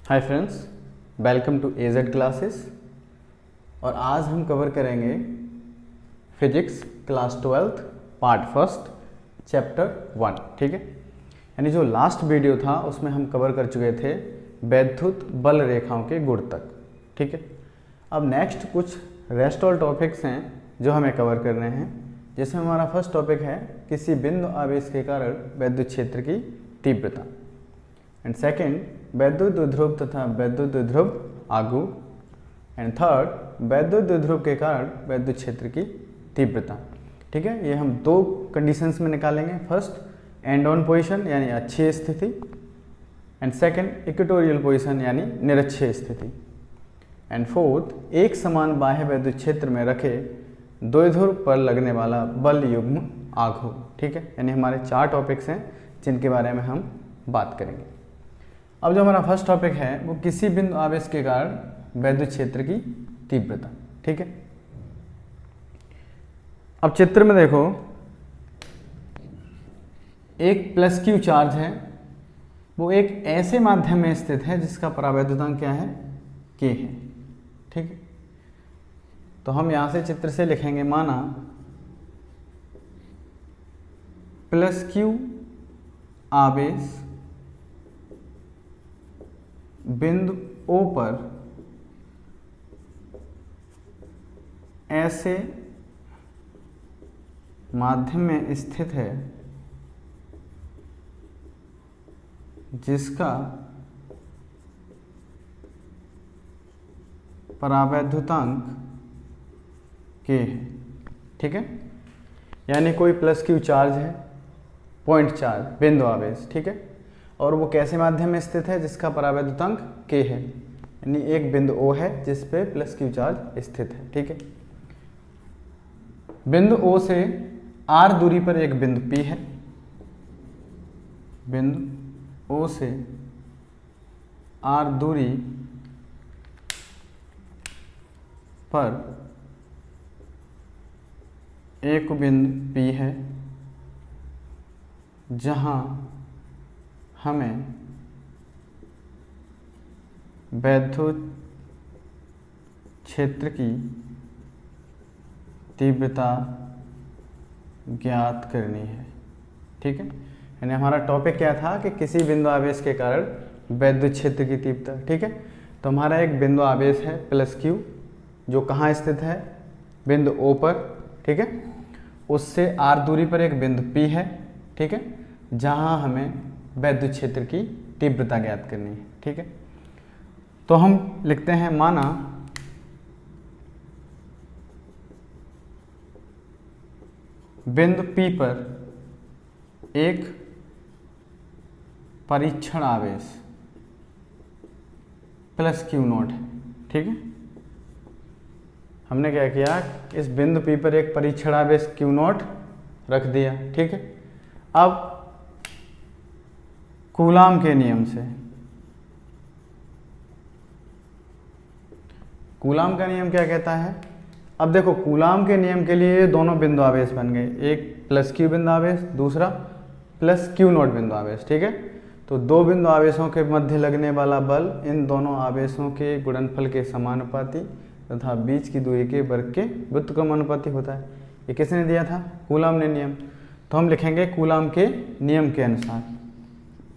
Hi friends, welcome to AZ classes. और आज हम कवर करेंगे physics class 12th part first chapter 1। ठीक है, यानी जो लास्ट वीडियो था उसमें हम कवर कर चुके थे वैद्युत बल रेखाओं के गुण तक। ठीक है, अब नेक्स्ट कुछ रेस्ट ऑल टॉपिक्स हैं जो हमें कवर करने हैं, जिसमें हमारा फर्स्ट टॉपिक है किसी बिंदु आवेश के कारण वैद्युत क्षेत्र की तीव्रता, एंड सेकेंड वैद्युत द्विध्रुव तथा वैद्युत द्विध्रुव आघू, एंड थर्ड वैद्युत द्विध्रुव के कारण वैद्युत क्षेत्र की तीव्रता। ठीक है, ये हम दो कंडीशंस में निकालेंगे। फर्स्ट एंड ऑन पोजीशन यानी अक्षीय स्थिति, एंड सेकंड इक्वेटोरियल पोजीशन यानी निरक्षीय स्थिति, एंड फोर्थ एक समान बाह्य वैद्युत क्षेत्र में रखे द्विध्रुव पर लगने वाला बल युग्म आघू। ठीक है, यानी हमारे 4 टॉपिक्स हैं जिनके बारे में हम बात करेंगे। अब जो हमारा फर्स्ट टॉपिक है वो किसी बिंदु आवेश के कारण वैद्युत क्षेत्र की तीव्रता। ठीक है, अब चित्र में देखो, एक प्लस क्यू चार्ज है, वो एक ऐसे माध्यम में स्थित है जिसका परावैद्युतांक क्या है, के है। ठीक है, तो हम यहां से चित्र से लिखेंगे, माना प्लस क्यू आवेश बिंदु O पर ऐसे माध्यम में स्थित है जिसका परावैद्युतांक के है। ठीक है, यानी कोई प्लस क्यू चार्ज है, पॉइंट चार्ज, बिंदु आवेश। ठीक है, और वो कैसे माध्यम में स्थित है जिसका परावैद्युतांक के है, यानी एक बिंदु O है जिस पे प्लस क्यू चार्ज स्थित है। ठीक है, बिंदु O से R दूरी पर एक बिंदु P है, बिंदु O से R दूरी पर एक बिंदु P है जहां हमें वैद्युत क्षेत्र की तीव्रता ज्ञात करनी है। ठीक है, यानी हमारा टॉपिक क्या था कि किसी बिंदु आवेश के कारण वैद्युत क्षेत्र की तीव्रता। ठीक है, तो हमारा एक बिंदु आवेश है प्लस क्यू, जो कहाँ स्थित है, बिंदु O पर। ठीक है, उससे R दूरी पर एक बिंदु P है। ठीक है, जहाँ हमें वैद्युत क्षेत्र की तीव्रता ज्ञात करनी है। ठीक है, तो हम लिखते हैं, माना बिंदु P पर एक परीक्षण आवेश प्लस क्यू नॉट है। ठीक है, हमने क्या किया, इस बिंदु P पर एक परीक्षण आवेश क्यू नॉट रख दिया। ठीक है, अब कूलाम के नियम से, कूलाम का नियम क्या कहता है, अब देखो कूलाम के नियम के लिए दोनों बिंदु आवेश बन गए, एक प्लस क्यू बिंदु आवेश, दूसरा प्लस क्यू नॉट बिंदु आवेश। ठीक है, तो दो बिंदु आवेशों के मध्य लगने वाला बल इन दोनों आवेशों के गुणनफल के समानुपाती तथा बीच की दूरी के वर्ग के व्युत्क्रमानुपाती होता है। ये किसने दिया था, कूलाम ने नियम। तो हम लिखेंगे कूलाम के नियम के अनुसार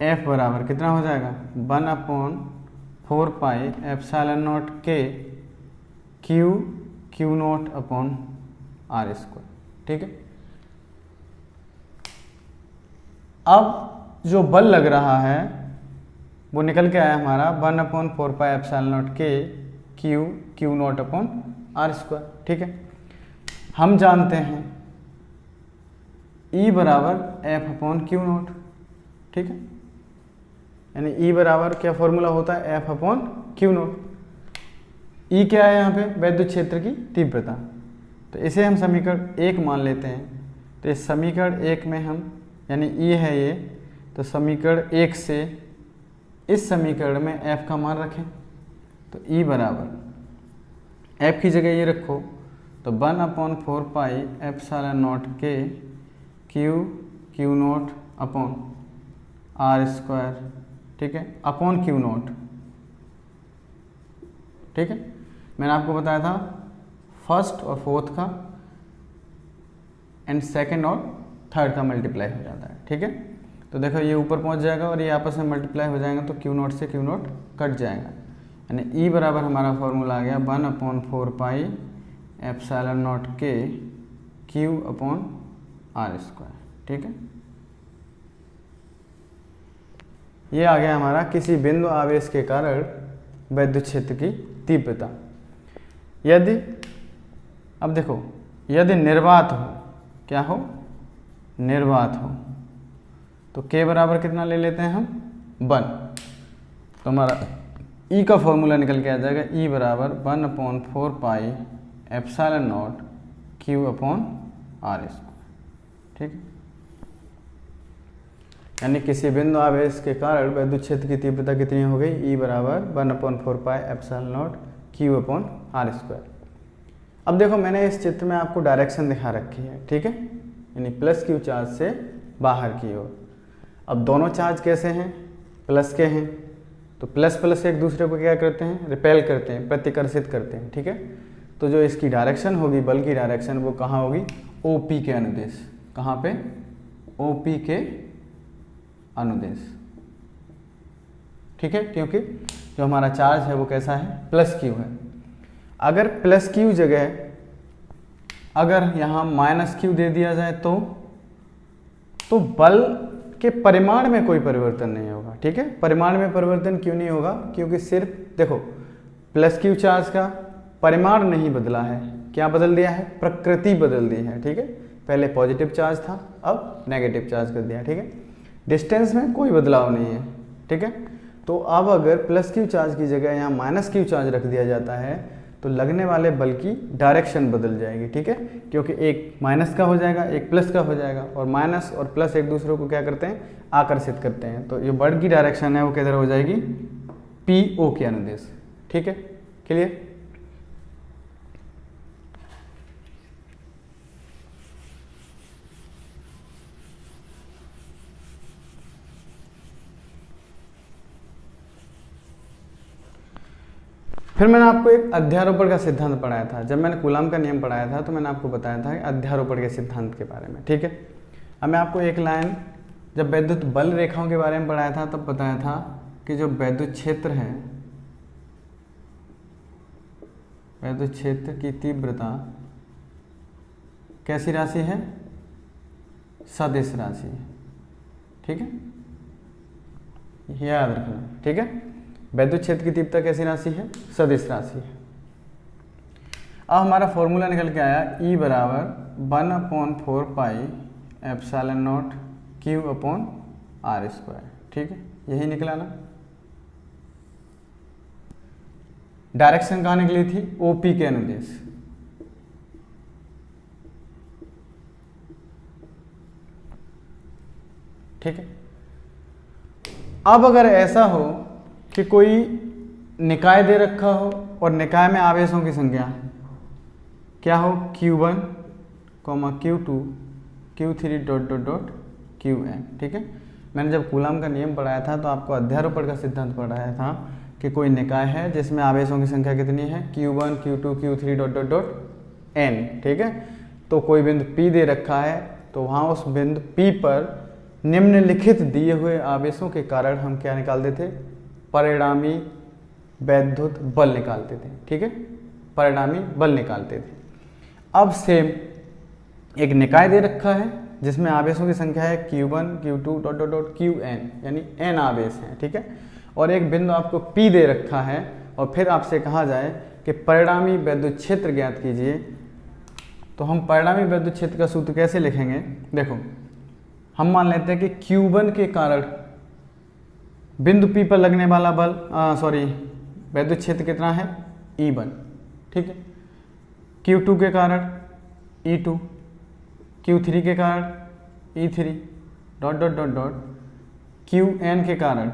F बराबर कितना हो जाएगा, 1/4 पाई एप्सिलॉन नॉट के Q not upon R square. ठीक है, अब जो बल लग रहा है वो निकल के आया हमारा 1/4 पाई एप्सिलॉन नॉट के Q not upon R square. ठीक है, हम जानते हैं E बराबर F अपॉन क्यू नॉट। ठीक है, यानी E बराबर क्या फॉर्मूला होता है, F upon Q not. E क्या है यहाँ पे, वैद्युत क्षेत्र की तीव्रता। तो इसे हम समीकरण 1 मान लेते हैं। तो इस समीकरण 1 में हम, यानी E है ये, तो समीकरण 1 से इस समीकरण में F का मान रखें। तो E बराबर F की जगह ये रखो, तो 1/4 पाई एप्सिलॉन नॉट के Q not upon R square, ठीक है, अपॉन क्यू नॉट, ठीक है। मैंने आपको बताया था फर्स्ट और फोर्थ का एंड सेकंड और थर्ड का मल्टीप्लाई हो जाता है, ठीक है। तो देखो ये ऊपर पहुंच जाएगा और ये आपस में मल्टीप्लाई हो जाएगा, तो क्यू नॉट से क्यू नॉट कट जाएगा, यानी ई बराबर हमारा फॉर्मूला आ गया 1/4 पाई एप्सिलॉन नॉट के क्यू अपॉन आर स्क्वायर, ठीक है। ये आ गया हमारा किसी बिंदु आवेश के कारण विद्युत क्षेत्र की तीव्रता। यदि अब देखो यदि निर्वात हो, क्या हो, निर्वात हो, तो के बराबर कितना ले लेते हैं हम 1, तो हमारा ई का फॉर्मूला निकल के आ जाएगा ई बराबर 1/4 pi epsilon naught Q upon R square, ठीक है। यानी किसी बिंदु आवेश के कारण विद्युत क्षेत्र की तीव्रता कितनी हो गई, ई बराबर 1/4 pi epsilon naught Q upon R square. अब देखो मैंने इस चित्र में आपको डायरेक्शन दिखा रखी है, ठीक है, यानी प्लस क्यू चार्ज से बाहर की ओर। अब दोनों चार्ज कैसे हैं, प्लस के हैं, तो प्लस प्लस एक दूसरे को क्या करते हैं, रिपेल करते हैं, प्रतिकर्षित करते हैं, ठीक है। तो जो इसकी डायरेक्शन होगी, बल की डायरेक्शन, वो कहाँ होगी, ओपी के अनुदेश। कहाँ पे, ओपी के अनुदेश, ठीक है, क्योंकि जो हमारा चार्ज है वो कैसा है, प्लस क्यू है। अगर प्लस क्यू जगह अगर यहाँ माइनस क्यू दे दिया जाए तो बल के परिमाण में कोई परिवर्तन नहीं होगा, ठीक है। परिमाण में परिवर्तन क्यों नहीं होगा, क्योंकि सिर्फ देखो प्लस क्यू चार्ज का परिमाण नहीं बदला है, क्या बदल दिया है, प्रकृति बदल दी है, ठीक है। पहले पॉजिटिव चार्ज था, अब नेगेटिव चार्ज कर दिया, ठीक है। डिस्टेंस में कोई बदलाव नहीं है, ठीक है। तो अब अगर प्लस क्यू चार्ज की जगह यहाँ माइनस क्यू चार्ज रख दिया जाता है तो लगने वाले बल की डायरेक्शन बदल जाएगी, ठीक है, क्योंकि एक माइनस का हो जाएगा, एक प्लस का हो जाएगा, और माइनस और प्लस एक दूसरे को क्या करते हैं, आकर्षित करते हैं। तो ये बल की डायरेक्शन है वो किधर हो जाएगी, पी ओ के अनुदेश, ठीक है, क्लियर। फिर मैंने आपको एक अध्यारोपण का सिद्धांत पढ़ाया था। जब मैंने कूलाम का नियम पढ़ाया था तो मैंने आपको बताया था अध्यारोपण के सिद्धांत के बारे में, ठीक है। अब मैं आपको एक लाइन, जब विद्युत बल रेखाओं के बारे में पढ़ाया था तब बताया था कि जो विद्युत क्षेत्र है, विद्युत क्षेत्र की तीव्रता कैसी राशि है, सदिश राशि है, ठीक है, याद रखना, ठीक है। विद्युत क्षेत्र की तीव्रता कैसी राशि है, सदिश राशि है। अब हमारा फॉर्मूला निकल के आया ई बराबर 1/4 pi epsilon naught Q upon R square, ठीक है, यही निकला ना। डायरेक्शन कहाँ निकली थी, ओपी के अनुदेश, ठीक है। अब अगर ऐसा हो कि कोई निकाय दे रखा हो और निकाय में आवेशों की संख्या क्या हो, Q1, Q2, Q3 dot dot dot Qn, ठीक है। मैंने जब कूलाम का नियम पढ़ाया था तो आपको अध्यारोपण का सिद्धांत पढ़ाया था कि कोई निकाय है जिसमें आवेशों की संख्या कितनी है, Q1, Q2, Q3 dot dot dot n, ठीक है। तो कोई बिंदु P दे रखा है, तो वहाँ उस बिंदु P पर निम्नलिखित दिए हुए आवेशों के कारण हम क्या निकालते थे, परिणामी वैद्युत बल निकालते थे, ठीक है, परिणामी बल निकालते थे। अब सेम एक निकाय दे रखा है जिसमें आवेशों की संख्या है Q1, Q2 dot dot dot Qn, यानी n आवेश हैं, ठीक है। और एक बिंदु आपको P दे रखा है और फिर आपसे कहा जाए कि परिणामी विद्युत क्षेत्र ज्ञात कीजिए, तो हम परिणामी विद्युत क्षेत्र का सूत्र कैसे लिखेंगे, देखो हम मान लेते हैं कि Q1 के कारण बिंदु P पर लगने वाला बल विद्युत क्षेत्र कितना है, E1, ठीक है। Q2 के कारण E2, Q3 के कारण E3 dot dot dot dot Qn के कारण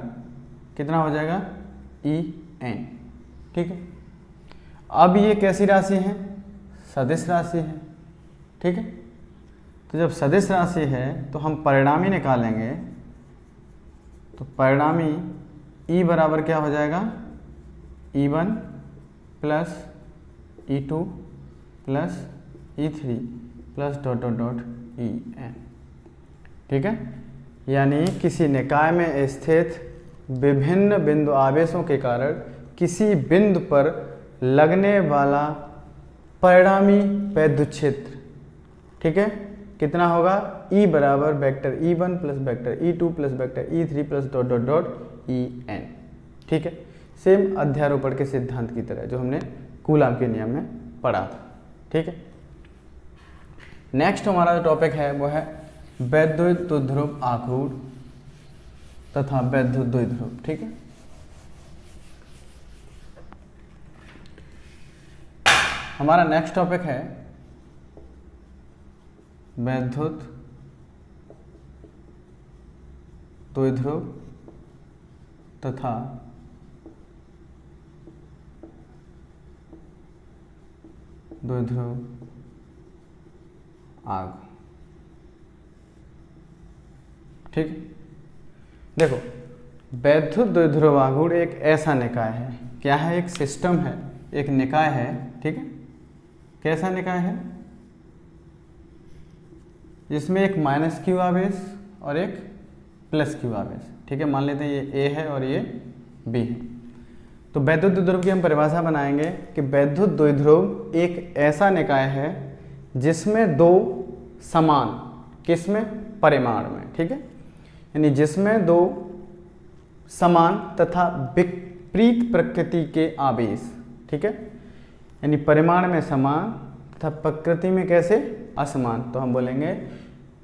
कितना हो जाएगा, En, ठीक है। अब ये कैसी राशि है, सदिश राशि है, ठीक है। तो जब सदिश राशि है तो हम परिणामी निकालेंगे, तो परिणामी E बराबर क्या हो जाएगा, E1 plus E2 plus E3 plus dot dot dot En। ठीक है, यानी किसी निकाय में स्थित विभिन्न बिंदु आवेशों के कारण किसी बिंदु पर लगने वाला परिणामी वैद्युत क्षेत्र, ठीक है, कितना होगा, E बराबर vector E1 plus vector E2 plus vector E3 plus dot dot dot En। ठीक है, सेम अध्यारोपण के सिद्धांत की तरह जो हमने कूलाम के नियम में पढ़ा था। ठीक है, नेक्स्ट हमारा जो टॉपिक है वो है वैद्युत द्विध्रुव आघूर्ण तथा वैद्युत द्विध्रुव। ठीक है, हमारा नेक्स्ट टॉपिक है वैद्युत द्विध्रुव तथा द्विध्रुव आघूर्ण। ठीक है, देखो वैद्युत द्विध्रुव आघूर्ण एक ऐसा निकाय है, क्या है, एक सिस्टम है, एक निकाय है। ठीक है, कैसा निकाय है, जिसमें एक माइनस क्यू आवेश और एक प्लस क्यू आवेश। ठीक है, मान लेते हैं ये A है और ये B है। तो वैद्युत द्विध्रुव की हम परिभाषा बनाएंगे कि वैद्युत द्विध्रुव एक ऐसा निकाय है जिसमें दो समान, किसमें, परिमाण में। ठीक है, यानी जिसमें दो समान तथा विपरीत प्रकृति के आवेश, ठीक है, यानी परिमाण में समान तथा प्रकृति में कैसे, असमान। तो हम बोलेंगे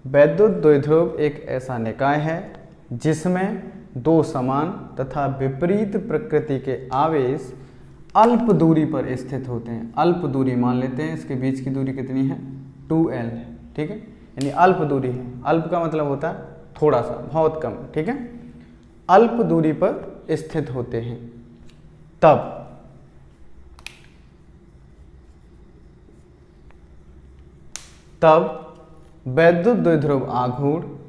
वैद्युत द्विध्रुव एक ऐसा निकाय है जिसमें दो समान तथा विपरीत प्रकृति के आवेश अल्प दूरी पर स्थित होते हैं। अल्प दूरी मान लेते हैं, इसके बीच की दूरी कितनी है, 2L। ठीक है, यानी अल्प दूरी है, अल्प का मतलब होता है थोड़ा सा, बहुत कम। ठीक है, अल्प दूरी पर स्थित होते हैं। तब वैद्युत द्विध्रुव आघूर्ण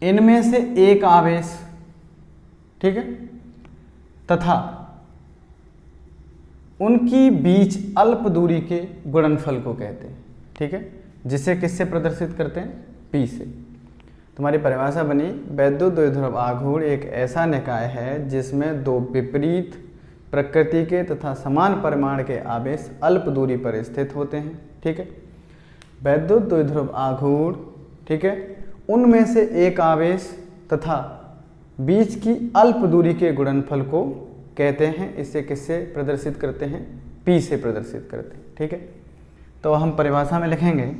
इनमें से एक आवेश, ठीक है, तथा उनकी बीच अल्प दूरी के गुणनफल को कहते हैं। ठीक है, जिसे किससे प्रदर्शित करते हैं, P से। तुम्हारी परिभाषा बनी वैद्युत द्विध्रुव आघूर्ण एक ऐसा निकाय है जिसमें दो विपरीत प्रकृति के तथा समान परिमाण के आवेश अल्प दूरी पर स्थित होते हैं। ठीक है, वैद्युत द्विध्रुव आघूर्ण, ठीक है, उनमें से एक आवेश तथा बीच की अल्प दूरी के गुणनफल को कहते हैं। इसे किससे प्रदर्शित करते हैं, P से प्रदर्शित करते हैं। ठीक है, तो हम परिभाषा में लिखेंगे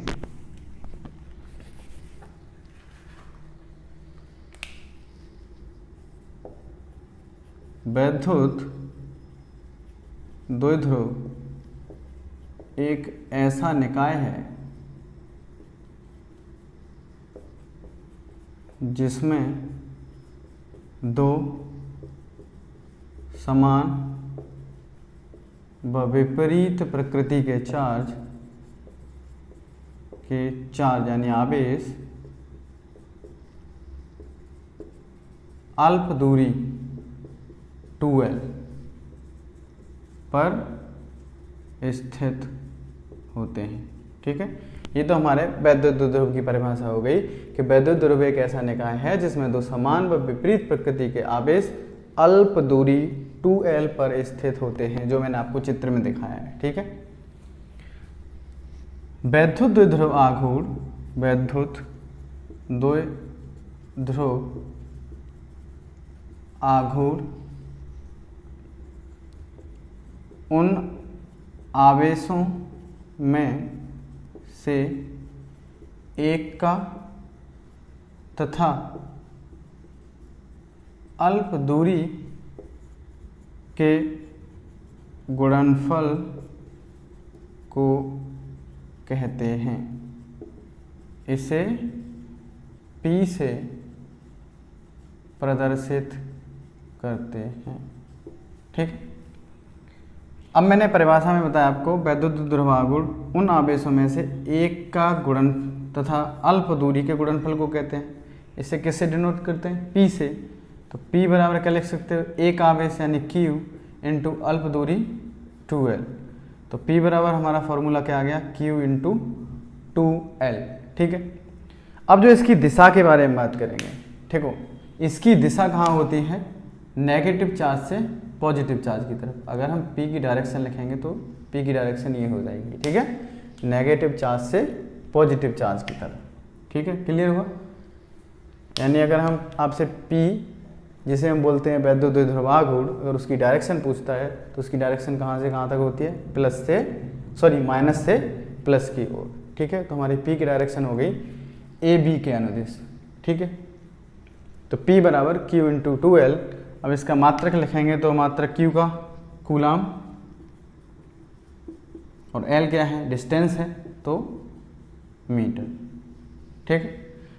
वैद्युत द्विध्रुव एक ऐसा निकाय है जिसमें दो समान व विपरीत प्रकृति के चार्ज यानी आवेश अल्प दूरी 2L पर स्थित होते हैं। ठीक है, ये तो हमारे वैद्युत द्विध्रुव की परिभाषा हो गई कि वैद्युत द्विध्रुव एक ऐसा निकाय है जिसमें दो समान व विपरीत प्रकृति के आवेश अल्प दूरी 2L पर स्थित होते हैं, जो मैंने आपको चित्र में दिखाया है। ठीक है, वैद्युत द्विध्रुव आघूर्ण, वैद्युत द्विध्रुव आघूर्ण उन आवेशों में से एक का तथा अल्प दूरी के गुणनफल को कहते हैं। इसे P से प्रदर्शित करते हैं। ठीक है, अब मैंने परिभाषा में बताया आपको वैद्युत द्विध्रुव आघूर्ण उन आवेशों में से एक का गुणन तथा अल्प दूरी के गुणनफल को कहते हैं। इसे किससे डिनोट करते हैं, P से। तो P बराबर क्या लिख सकते हो, एक आवेश यानी Q इंटू अल्प दूरी 2l। तो P बराबर हमारा फॉर्मूला क्या आ गया, Q इंटू 2l। ठीक है, अब जो इसकी दिशा के बारे में बात करेंगे, ठीक हो, इसकी दिशा कहाँ होती है, नेगेटिव चार्ज से पॉजिटिव चार्ज की तरफ। अगर हम P की डायरेक्शन लिखेंगे तो P की डायरेक्शन ये हो जाएगी, ठीक है, नेगेटिव चार्ज से पॉजिटिव चार्ज की तरफ। ठीक है, क्लियर हुआ। यानी अगर हम आपसे P, जिसे हम बोलते हैं वैद्युत द्विध्रुव आघूर्ण, अगर उसकी डायरेक्शन पूछता है तो उसकी डायरेक्शन कहाँ से कहाँ तक होती है, माइनस से प्लस की ओर। ठीक है, तो हमारी P की डायरेक्शन हो गई AB के अनुदिश। ठीक है, तो P बराबर Q इंटू 2l। अब इसका मात्रक लिखेंगे तो मात्रक Q का कूलाम और L क्या है, डिस्टेंस है, तो मीटर। ठीक है,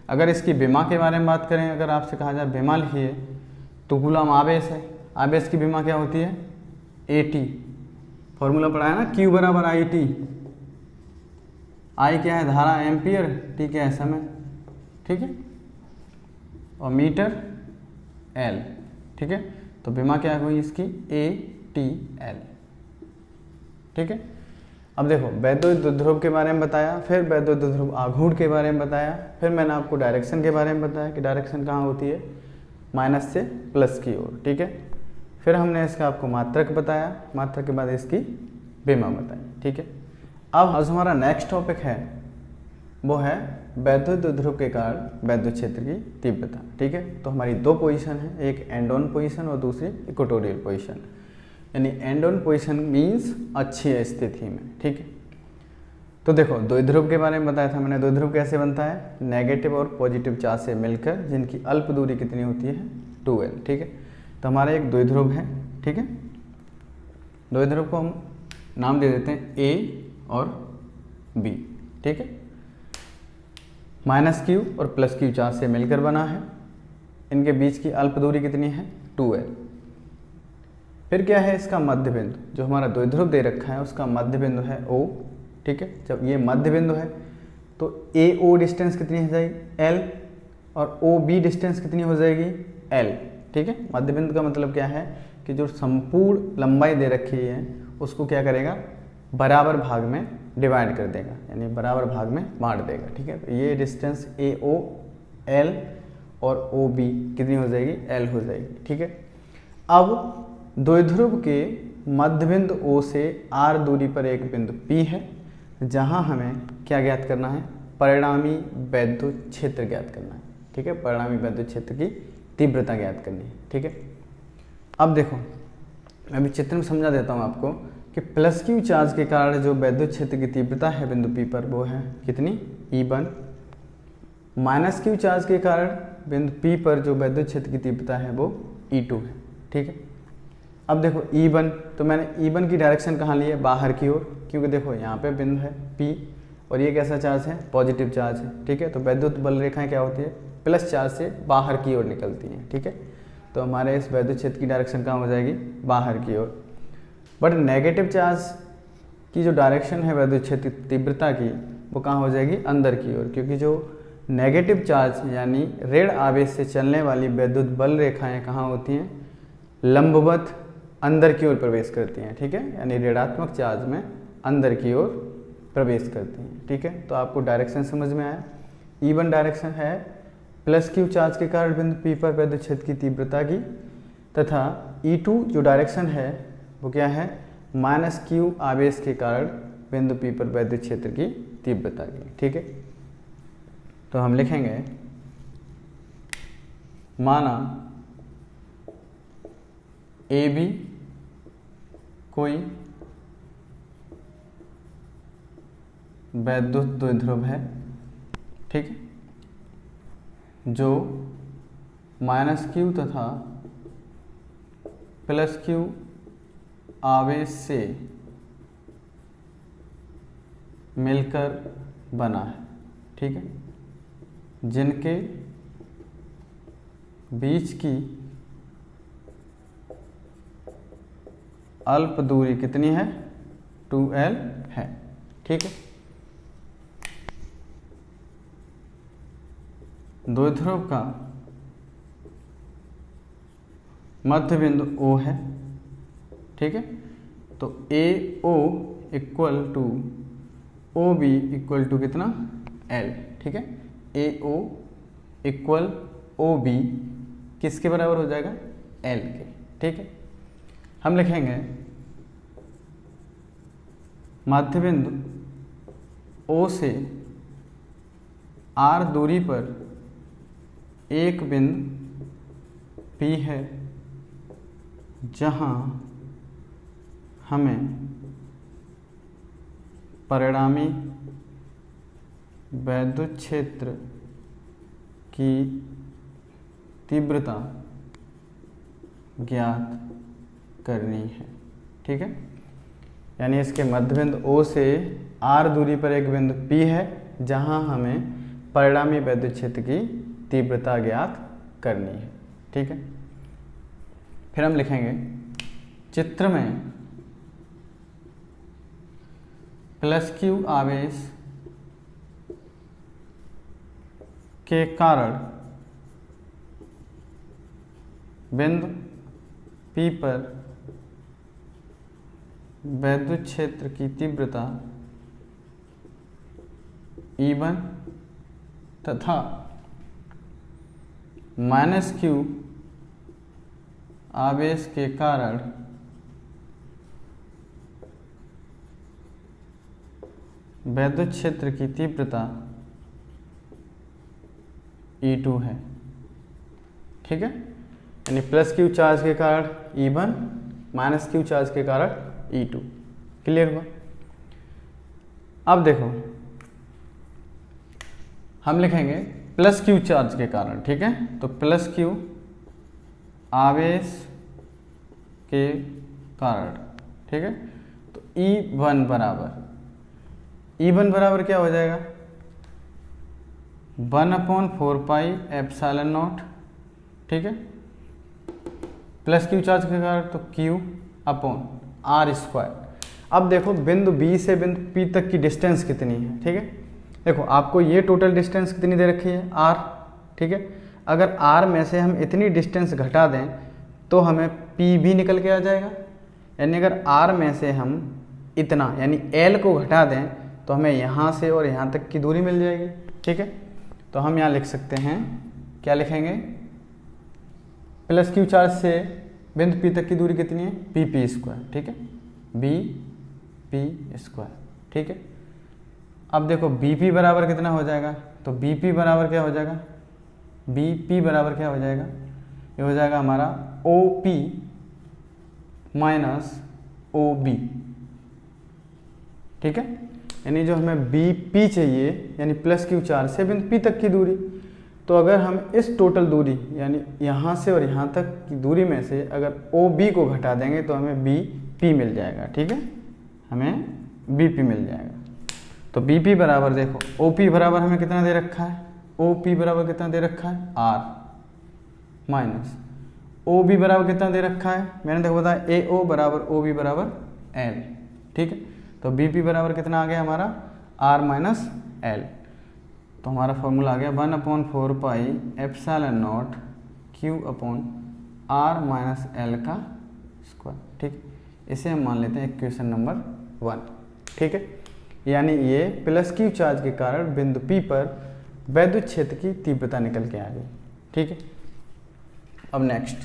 अगर इसकी विमा के बारे में बात करें, अगर आपसे कहा जाए विमा लिखिए, तो कूलाम आवेश है, आवेश की विमा क्या होती है, AT। फॉर्मूला पढ़ा है ना, Q बराबर IT। I क्या है, धारा, एम्पियर, T क्या है, समय। ठीक है, और मीटर L। ठीक है, तो विमा क्या हुई इसकी, ATL। ठीक है, अब देखो वैद्युत द्विध्रुव के बारे में बताया, फिर वैद्युत द्विध्रुव आघूर्ण के बारे में बताया, फिर मैंने आपको डायरेक्शन के बारे में बताया कि डायरेक्शन कहाँ होती है, माइनस से प्लस की ओर। ठीक है, फिर हमने इसका आपको मात्रक बताया, मात्रक के बाद इसकी विमा बताई। ठीक है, अब आज हमारा नेक्स्ट टॉपिक है, वो है वैद्युत द्विध्रुव के कारण वैद्युत क्षेत्र की तीव्रता। ठीक है, तो हमारी दो पोजीशन है, एक एंड ऑन पोजीशन और दूसरी इक्वेटोरियल पोजीशन। यानी एंड ऑन पोजीशन मीन्स अच्छी स्थिति में। ठीक है, तो देखो द्विध्रुव के बारे में बताया था मैंने। द्विध्रुव कैसे बनता है, नेगेटिव और पॉजिटिव चार्ज से मिलकर, जिनकी अल्प दूरी कितनी होती है, 2l। ठीक है, तो हमारा एक द्विध्रुव है। ठीक है, द्विध्रुव को हम नाम दे देते हैं A और B। ठीक है, माइनस Q और प्लस Q चार्ज से मिलकर बना है। इनके बीच की अल्प दूरी कितनी है, 2l। फिर क्या है इसका मध्य बिंदु, जो हमारा द्विध्रुव दे रखा है उसका मध्य बिंदु है O। ठीक है, जब ये मध्य बिंदु है तो AO डिस्टेंस कितनी हो जाएगी, L, और OB डिस्टेंस कितनी हो जाएगी, L। ठीक है, मध्य बिंदु का मतलब क्या है कि जो संपूर्ण लंबाई दे रखी है उसको क्या करेगा, बराबर भाग में डिवाइड कर देगा, यानी बराबर भाग में बांट देगा। ठीक है, तो ये डिस्टेंस AO, L और OB कितनी हो जाएगी, L हो जाएगी। ठीक है, अब द्विध्रुव के मध्य बिंदु O से R दूरी पर एक बिंदु P है, जहां हमें क्या ज्ञात करना है, परिणामी वैद्युत क्षेत्र ज्ञात करना है। ठीक है, परिणामी वैद्युत क्षेत्र की तीव्रता ज्ञात करनी है। ठीक है, अब देखो मैं अभी चित्र में समझा देता हूं आपको कि प्लस Q चार्ज के कारण जो वैद्युत क्षेत्र की तीव्रता है बिंदु P पर, वो है कितनी, E1। माइनस Q चार्ज के कारण बिंदु P पर जो वैद्युत क्षेत्र की तीव्रता है वो E2 है। ठीक है, अब देखो E1, तो मैंने E1 की डायरेक्शन कहाँ ली है, बाहर की ओर, क्योंकि देखो यहाँ पे बिंदु है P और ये कैसा चार्ज है, पॉजिटिव चार्ज है। ठीक है, तो वैद्युत बल रेखाएं क्या होती है, प्लस चार्ज से बाहर की ओर निकलती हैं। ठीक है, तो हमारे इस वैद्युत क्षेत्र की डायरेक्शन कहाँ हो जाएगी, बाहर की ओर। बट नेगेटिव चार्ज की जो डायरेक्शन है वैद्युत क्षेत्र की तीव्रता की, वो कहाँ हो जाएगी, अंदर की ओर, क्योंकि जो नेगेटिव चार्ज यानी ऋण आवेश से चलने वाली वैद्युत बल रेखाएं कहाँ होती हैं, लंबवत अंदर की ओर प्रवेश करती हैं। ठीक है, यानी ऋणात्मक चार्ज में अंदर की ओर प्रवेश करती हैं। ठीक है, तो आपको डायरेक्शन समझ में आया। E1 डायरेक्शन है प्लस Q चार्ज के कारण बिंदु P पर वैद्युत क्षेत्र की तीव्रता की, तथा E2 जो डायरेक्शन है वो क्या है, माइनस Q आवेश के कारण बिंदु P पर वैद्युत क्षेत्र की तीव्रता की। ठीक है, तो हम लिखेंगे, माना AB कोई वैद्युत द्विध्रुव है। ठीक है, जो माइनस Q तथा प्लस Q आवेश से मिलकर बना है। ठीक है, जिनके बीच की अल्प दूरी कितनी है, 2l है। ठीक है, द्विध्रुव का मध्य बिंदु O है ठीक है। तो A O equal to O B equal to कितना, एल, ठीक है। ए ओ इक्वल ओ बी किसके बराबर हो जाएगा, एल के, ठीक है। हम लिखेंगे मध्य बिंदु ओ से आर दूरी पर एक बिंदु पी है जहां हमें परिणामी वैद्युत क्षेत्र की तीव्रता ज्ञात करनी है, ठीक है। यानी इसके मध्य बिंदु ओ से आर दूरी पर एक बिंदु पी है जहां हमें परिणामी वैद्युत क्षेत्र की तीव्रता ज्ञात करनी है, ठीक है। फिर हम लिखेंगे चित्र में प्लस क्यू आवेश के कारण बिंदु P पर वैद्युत क्षेत्र की तीव्रता E1 तथा माइनस क्यू आवेश के कारण वैद्युत क्षेत्र की तीव्रता E2 है, ठीक है। यानी प्लस क्यू चार्ज के कारण E1, माइनस क्यू चार्ज के कारण E2, क्लियर हुआ। अब देखो हम लिखेंगे प्लस क्यू चार्ज के कारण, ठीक है। तो प्लस क्यू आवेश के कारण, ठीक है। तो E1 बराबर क्या हो जाएगा, 1/4πε0, ठीक है। प्लस क्यू चार्ज के कारण तो Q/R²। अब देखो बिंदु B से बिंदु P तक की डिस्टेंस कितनी है, ठीक है। देखो आपको ये टोटल डिस्टेंस कितनी दे रखी है, R, ठीक है। अगर R में से हम इतनी डिस्टेंस घटा दें तो हमें P भी निकल के आ जाएगा। यानी अगर R में से हम इतना यानी L को घटा दें तो हमें यहाँ से और यहाँ तक की दूरी मिल जाएगी, ठीक है। तो हम यहाँ लिख सकते हैं, क्या लिखेंगे, प्लस क्यू चार्ज से बिंदु P तक की दूरी कितनी है, PP², ठीक है, BP², ठीक है। अब देखो BP बराबर कितना हो जाएगा, तो BP बराबर क्या हो जाएगा, BP बराबर क्या हो जाएगा, ये हो जाएगा हमारा OP माइनस OB, ठीक है। यानी जो हमें BP चाहिए यानी प्लस क्यू चार्ज से बिंदु P तक की दूरी, तो अगर हम इस टोटल दूरी यानी यहाँ से और यहाँ तक की दूरी में से अगर OB को घटा देंगे तो हमें BP मिल जाएगा, ठीक है, हमें BP मिल जाएगा। तो BP बराबर देखो OP बराबर हमें कितना दे रखा है, OP बराबर कितना दे रखा है, R माइनस OB बराबर कितना दे रखा है, मैंने देखो बताया AO बराबर OB बराबर L, ठीक है। तो BP बराबर कितना आ गया हमारा, R माइनस L। तो हमारा फॉर्मूला आ गया 1/4πε0 Q/R माइनस L का स्क्वायर, ठीक। इसे हम मान लेते हैं इक्वेशन नंबर 1, ठीक है। यानी ये प्लस क्यू चार्ज के कारण बिंदु P पर वैद्युत क्षेत्र की तीव्रता निकल के आ गई, ठीक है। अब नेक्स्ट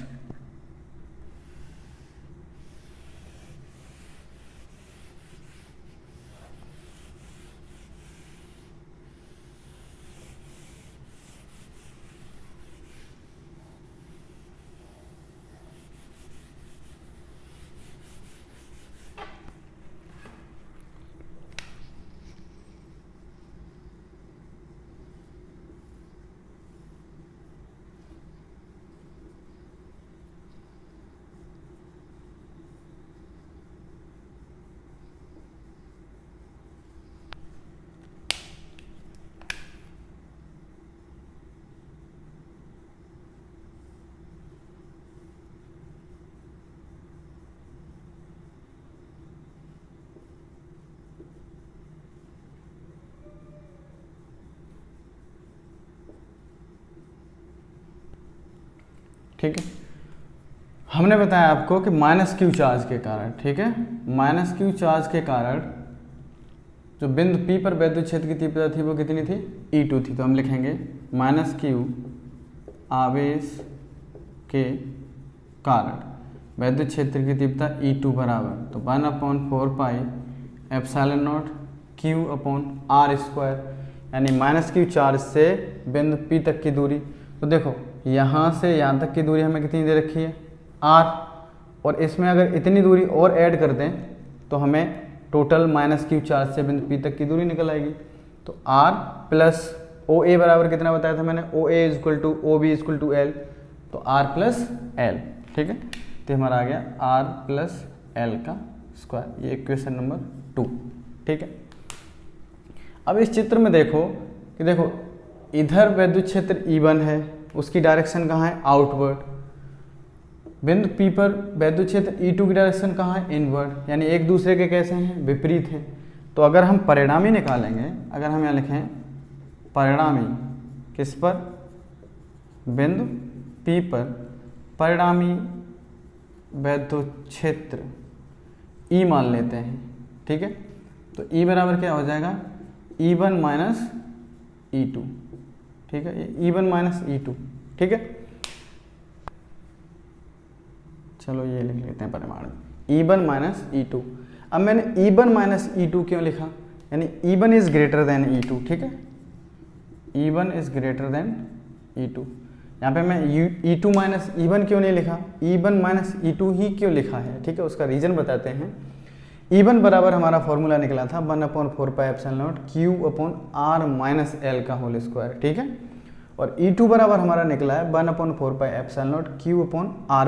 ठीक है। हमने बताया आपको कि माइनस क्यू चार्ज के कारण, ठीक है, माइनस क्यू चार्ज के कारण जो बिंदु P पर वैद्युत क्षेत्र की तीव्रता थी वो कितनी थी, E2 थी। तो हम लिखेंगे माइनस क्यू आवेश के कारण वैद्युत क्षेत्र की तीव्रता E2 बराबर, तो 1/4 pi epsilon naught Q upon R square, यानी माइनस क्यू चार्ज से बिंदु P तक की दूरी। तो देखो यहाँ से यहाँ तक की दूरी हमें कितनी दे रखी है, R, और इसमें अगर इतनी दूरी और ऐड कर दें तो हमें टोटल माइनस क्यू चार्ज से बिंदु P तक की दूरी निकल आएगी। तो R प्लस OA बराबर कितना बताया था मैंने, OA equal to OB equal to L, तो R प्लस L, ठीक है। तो हमारा आ गया R प्लस L का स्क्वायर, ये इक्वेशन नंबर 2, ठीक है। अब इस चित्र में देखो कि देखो इधर वैद्युत क्षेत्र E1 है, उसकी डायरेक्शन कहाँ है, आउटवर्ड। बिंदु P पर वैद्युत क्षेत्र E2 की डायरेक्शन कहाँ है, इनवर्ड, यानी एक दूसरे के कैसे हैं, विपरीत हैं। तो अगर हम परिणामी निकालेंगे, अगर हम यहाँ लिखें परिणामी किस पर, बिंदु P पर परिणामी वैद्युत क्षेत्र E मान लेते हैं, ठीक है। तो E बराबर क्या हो जाएगा, E1 माइनस E2, ठीक है, ये E1 माइनस E2, ठीक है। चलो ये लिख लेते हैं परिमाण, E1 माइनस E2। अब मैंने E1 माइनस E2 क्यों लिखा, यानी E1 is greater than E2, ठीक है, E1 is greater than E2। यहाँ पे मैं E2 माइनस E1 क्यों नहीं लिखा, E1 माइनस E2 ही क्यों लिखा है, ठीक है, उसका रीजन बताते हैं। E1 बराबर हमारा फॉर्मूला निकला था 1/4 pi epsilon naught Q upon R minus L का होल स्क्वायर, ठीक है। और E2 बराबर हमारा निकला है 1/4 pi epsilon naught Q upon R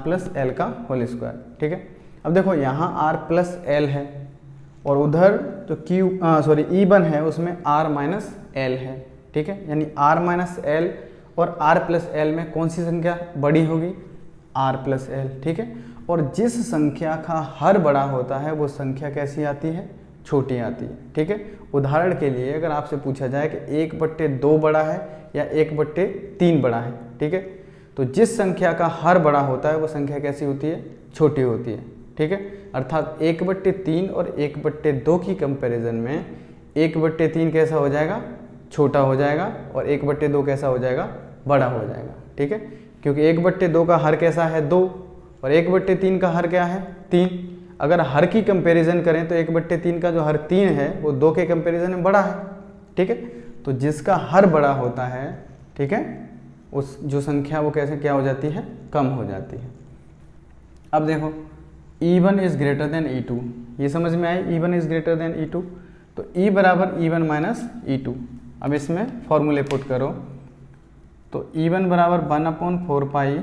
plus L का होल स्क्वायर, ठीक है। अब देखो यहाँ R प्लस L है और उधर जो E1 है उसमें R माइनस L है, ठीक है, यानी R माइनस L और R प्लस L में कौन सी संख्या बड़ी होगी, R प्लस L, ठीक है। और जिस संख्या का हर बड़ा होता है वो संख्या कैसी आती है, छोटी आती है, ठीक है। उदाहरण के लिए अगर आपसे पूछा जाए कि 1/2 बड़ा है या 1/3 बड़ा है, ठीक है, तो जिस संख्या का हर बड़ा होता है वो संख्या कैसी होती है, छोटी होती है, ठीक है। अर्थात 1/3 और 1/2 की कंपैरिजन में 1/3 कैसा हो जाएगा, छोटा हो जाएगा, और 1/2 कैसा हो जाएगा, बड़ा हो जाएगा, ठीक है। क्योंकि 1/2 का हर कैसा है, 2, और 1/3 का हर क्या है, 3। अगर हर की कंपैरिजन करें तो 1/3 का जो हर 3 है वो 2 के कंपैरिजन में बड़ा है, ठीक है। तो जिसका हर बड़ा होता है, ठीक है, उस जो संख्या वो कैसे क्या हो जाती है, कम हो जाती है। अब देखो E1 is greater than E2, ये समझ में आई, E1 is greater than E2, तो E बराबर E1 माइनस E2। अब इसमें फॉर्मूले पुट करो, तो E1 बराबर 1/4 pi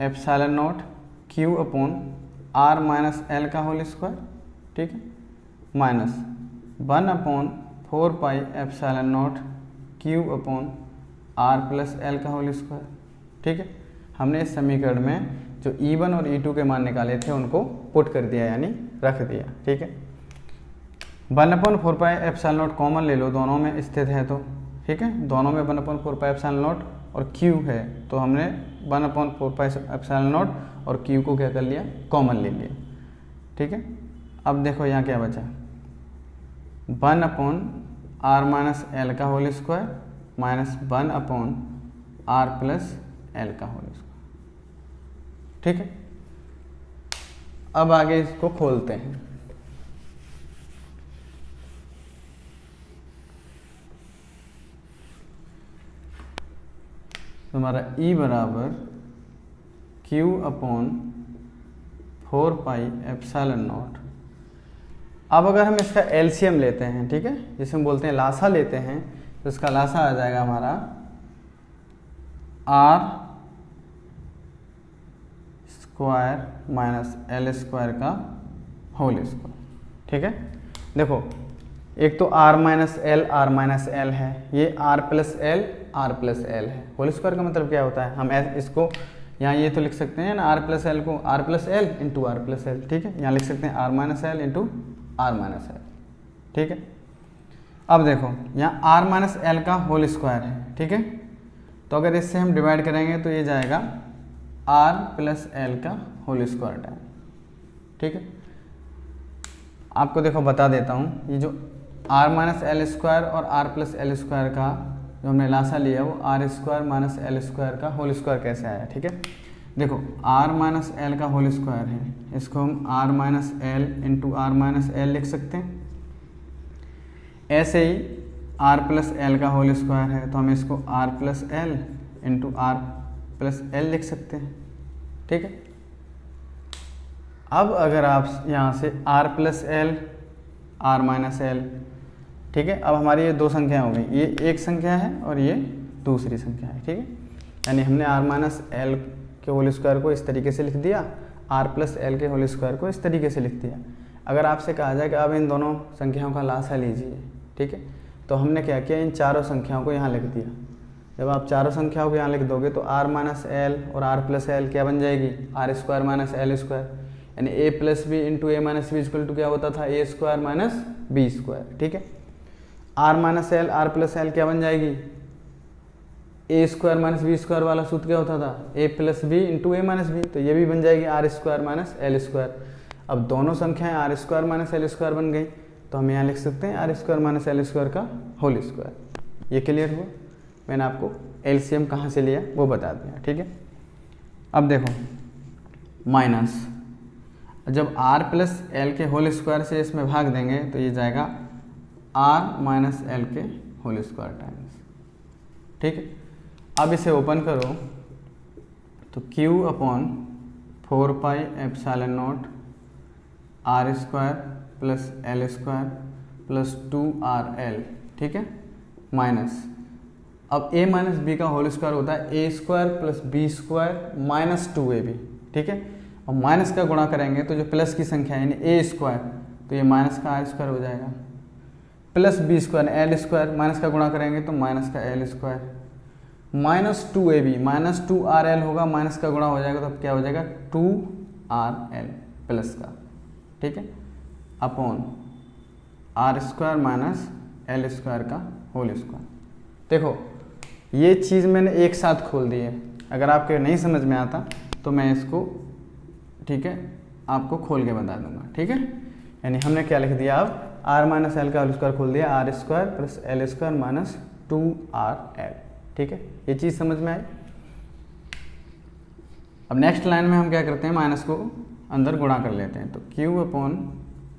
epsilon naught Q upon R minus L का होल स्क्वायर, ठीक है, minus 1/4 pi epsilon naught Q upon R plus L का होल स्क्वायर, ठीक है। हमने इस समीकरण में जो E1 और E2 के मान निकाले थे उनको पुट कर दिया, यानी रख दिया, ठीक है। 1/4 पाई एप्सिलॉन नॉट कॉमन ले लो, दोनों में स्थित है तो, ठीक है, दोनों में 1/4 पाई एप्सिलॉन नॉट और Q है, तो हमने 1/4 पाई एप्सिलॉन नॉट और Q को क्या कर लिया, कॉमन ले लिया, ठीक है। अब देखो यहाँ क्या बचा, 1/R माइनस L का whole square minus 1/R plus L का होल स्क्वायर, ठीक है। अब आगे इसको खोलते हैं, तो हमारा E बराबर Q upon 4 pi epsilon not. अब अगर हम इसका एलसीएम लेते हैं, ठीक है, जिसे हम बोलते हैं लासा लेते हैं, तो इसका लासा आ जाएगा हमारा R square minus L square का होल स्क्वायर, ठीक है। देखो एक तो R माइनस L है, ये R प्लस L है। होल स्क्वायर का मतलब क्या होता है, हम इसको यहाँ ये तो लिख सकते हैं ना, R प्लस L को R plus L into R plus L, ठीक है, यहाँ लिख सकते हैं R minus L into R minus L, ठीक है। अब देखो यहाँ R माइनस L का होल स्क्वायर है, ठीक है, तो अगर इससे हम डिवाइड करेंगे तो ये जाएगा आर प्लस एल का होल स्क्वायर टाइम, ठीक है। आपको देखो बता देता हूँ, ये जो आर माइनस एल स्क्वायर और आर प्लस एल स्क्वायर का जो हमने लासा लिया वो R square minus L square का होल स्क्वायर कैसे आया, ठीक है। देखो आर माइनस एल का होल स्क्वायर है, इसको हम R minus L into R minus L लिख सकते हैं। ऐसे ही आर प्लस एल का होल स्क्वायर है तो हम इसको R plus L into R plus L लिख सकते हैं, ठीक है। अब अगर आप यहाँ से R plus L R minus L, ठीक है। अब हमारी ये दो संख्या हो गई, ये एक संख्या है और ये दूसरी संख्या है, ठीक है। यानी हमने आर माइनस एल के होल स्क्वायर को इस तरीके से लिख दिया, आर प्लस एल के होल स्क्वायर को इस तरीके से लिख दिया। अगर आपसे कहा जाए कि अब इन दोनों संख्याओं का लासा लीजिए, ठीक है, तो हमने क्या किया, इन चारों संख्याओं को यहाँ लिख दिया। जब आप चारों संख्याओं को यहाँ लिख दोगे तो आर माइनस एल और आर प्लस एल क्या बन जाएगी, R square minus L square, यानी A plus B into A minus B equal to क्या होता था, A square minus B square, ठीक है। R minus L R plus L क्या बन जाएगी, A square minus B square वाला सूत्र क्या होता था, A plus B into A minus B, तो ये भी बन जाएगी R square minus L square. अब दोनों संख्याएं R square minus L square बन गई तो हम यहाँ लिख सकते हैं R square minus L square का होल स्क्वायर। ये क्लियर हुआ, मैंने आपको एलसीएम कहाँ से लिया वो बता दिया, ठीक है। अब देखो माइनस, जब आर प्लस एल के होल स्क्वायर से इसमें भाग देंगे तो ये जाएगा आर माइनस एल के होल स्क्वायर टाइम्स, ठीक है। अब इसे ओपन करो तो Q upon 4 pi epsilon naught R square plus L square plus 2RL, ठीक है, माइनस, अब a माइनस बी का होल स्क्वायर होता है A square plus B square minus 2ab, ठीक है। और माइनस का गुणा करेंगे तो जो प्लस की संख्या है यानी ए स्क्वायर, तो ये माइनस का आर स्क्वायर हो जाएगा, plus B square L square, minus का गुणा करेंगे तो माइनस का L square, minus 2ab minus 2RL होगा, माइनस का गुणा हो जाएगा तो अब क्या हो जाएगा 2RL प्लस का, ठीक है, upon R square minus L square का होल स्क्वायर। देखो ये चीज़ मैंने एक साथ खोल दी है, अगर आपके नहीं समझ में आता तो मैं इसको, ठीक है, आपको खोल के बता दूंगा, ठीक है। यानी हमने क्या लिख दिया, अब आर माइनस एल का होल स्क्वायर खोल दिया, R square plus L square minus 2RL, ठीक है। ये चीज़ समझ में आई। अब नेक्स्ट लाइन में हम क्या करते हैं, माइनस को अंदर गुणा कर लेते हैं, तो Q upon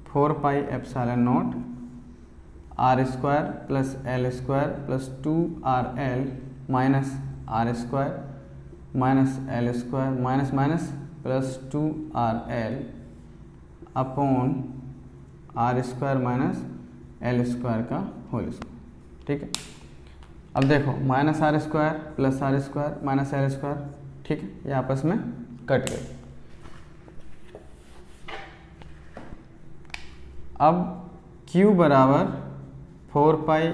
4 pi epsilon naught R square plus L square plus 2RL minus R square minus L square minus minus plus 2RL upon R square minus L square का होल स्क्वायर, ठीक है। अब देखो minus R square plus R square minus L square, ठीक है, ये आपस में कट गए। अब Q बराबर 4 पाई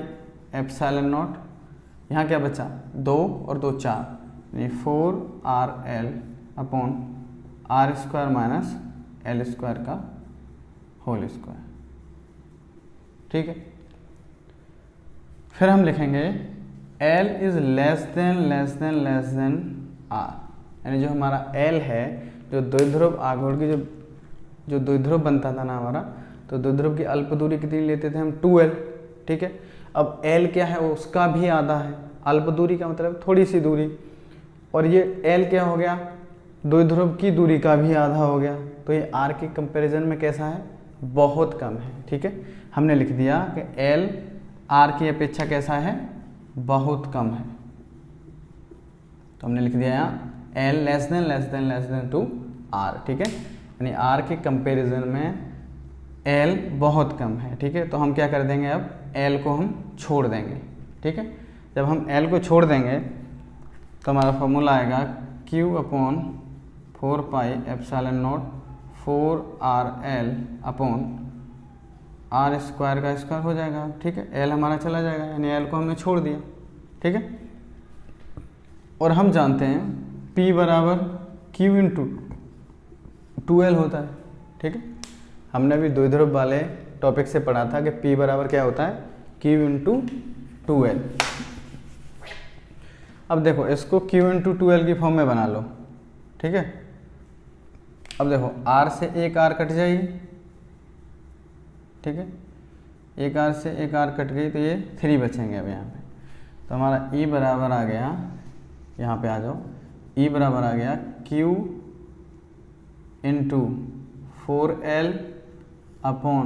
एप्सिलॉन नॉट, यहाँ क्या बचा 2 और 2 4, यानी 4RL upon R square minus L square का होल स्क्वायर, ठीक है। फिर हम लिखेंगे L is less than R, यानी जो हमारा L है, जो द्विध्रुव आघूर्ण की जो द्विध्रुव बनता था ना हमारा, तो द्विध्रुव की अल्प दूरी कितनी लेते थे हम 2L, ठीक है। अब L क्या है, उसका भी आधा है, अल्प दूरी का मतलब थोड़ी सी दूरी, और ये L क्या हो गया, द्विध्रुव की दूरी का भी आधा हो गया, तो ये R के कंपैरिजन में कैसा है, बहुत कम है, ठीक है। हमने लिख दिया कि L R की अपेक्षा कैसा है, बहुत कम है, तो हमने लिख दिया यहाँ L less than two R, ठीक है, यानी R के कंपैरिजन में L बहुत कम है, ठीक है। तो हम क्या कर देंगे, अब L को हम छोड़ देंगे, ठीक है। जब हम L को छोड़ देंगे तो हमारा फॉर्मूला आएगा Q upon 4 pi epsilon naught 4RL upon R square का स्क्वायर हो जाएगा, ठीक है। L हमारा चला जाएगा, यानी L को हमने छोड़ दिया, ठीक है। और हम जानते हैं P बराबर Q इंटू 2L होता है, ठीक है। हमने भी द्विध्रुव वाले टॉपिक से पढ़ा था कि P बराबर क्या होता है, Q इंटू 2L। अब देखो इसको Q इंटू 2L की फॉर्म में बना लो, ठीक है। अब देखो R से एक R कट जाएगी, ठीक है, एक R से एक R कट गई तो ये 3 बचेंगे अब यहाँ पे। तो हमारा E बराबर आ गया, यहाँ पे आ जाओ, E बराबर आ गया Q into 4L upon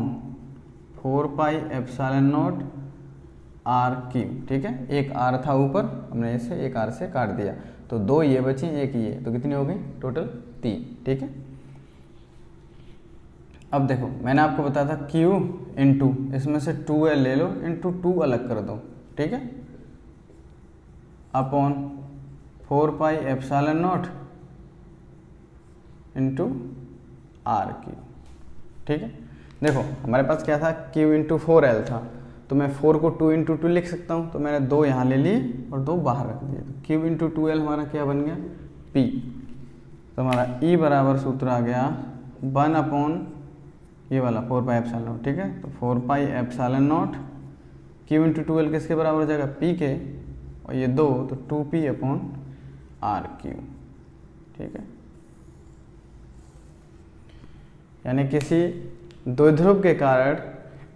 4πε0 RQ, ठीक है। एक R था ऊपर, हमने इसे एक R से काट दिया, तो 2 ये बची, एक ये, तो कितनी हो गई टोटल 3, ठीक है। अब देखो मैंने आपको बताया था Q इंटू, इसमें से 2L ले लो, इंटू 2 अलग कर दो, ठीक है, अपॉन 4πε0 इंटू RQ, ठीक है। देखो हमारे पास क्या था, Q इंटू 4L था, तो मैं 4 को 2 इंटू 2 लिख सकता हूँ, तो मैंने 2 यहाँ ले लिए और 2 बाहर रख दिए, तो Q इंटू 2L हमारा क्या बन गया P। तो हमारा E बराबर सूत्र आ गया 1 अपॉन ये वाला 4πε0, ठीक है। तो 4πε0 Q इंटू 2L किसके बराबर हो जाएगा P के, और ये 2 तो 2P अपॉन RQ, ठीक है। यानी किसी द्विध्रुव के कारण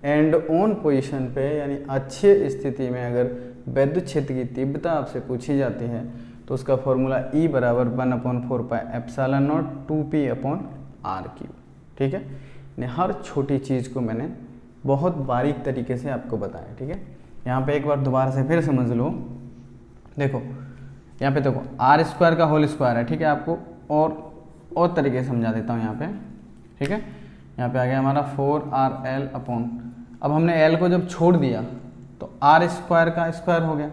एंड ऑन पोजीशन पे, यानी अच्छी स्थिति में अगर वैद्युत क्षेत्र की तीव्रता आपसे पूछी जाती है तो उसका फॉर्मूला E बराबर 1/4πε0 2P अपॉन RQ, ठीक है। हर छोटी चीज़ को मैंने बहुत बारीक तरीके से आपको बताया, ठीक है। यहाँ पे एक बार दोबारा से फिर समझ लो, देखो यहाँ पे देखो R² का होल स्क्वायर है, ठीक है। आपको और तरीके से समझा देता हूँ यहाँ पे, ठीक है। यहाँ पे आ गया हमारा 4RL अपॉन, अब हमने L को जब छोड़ दिया तो R² का स्क्वायर हो गया,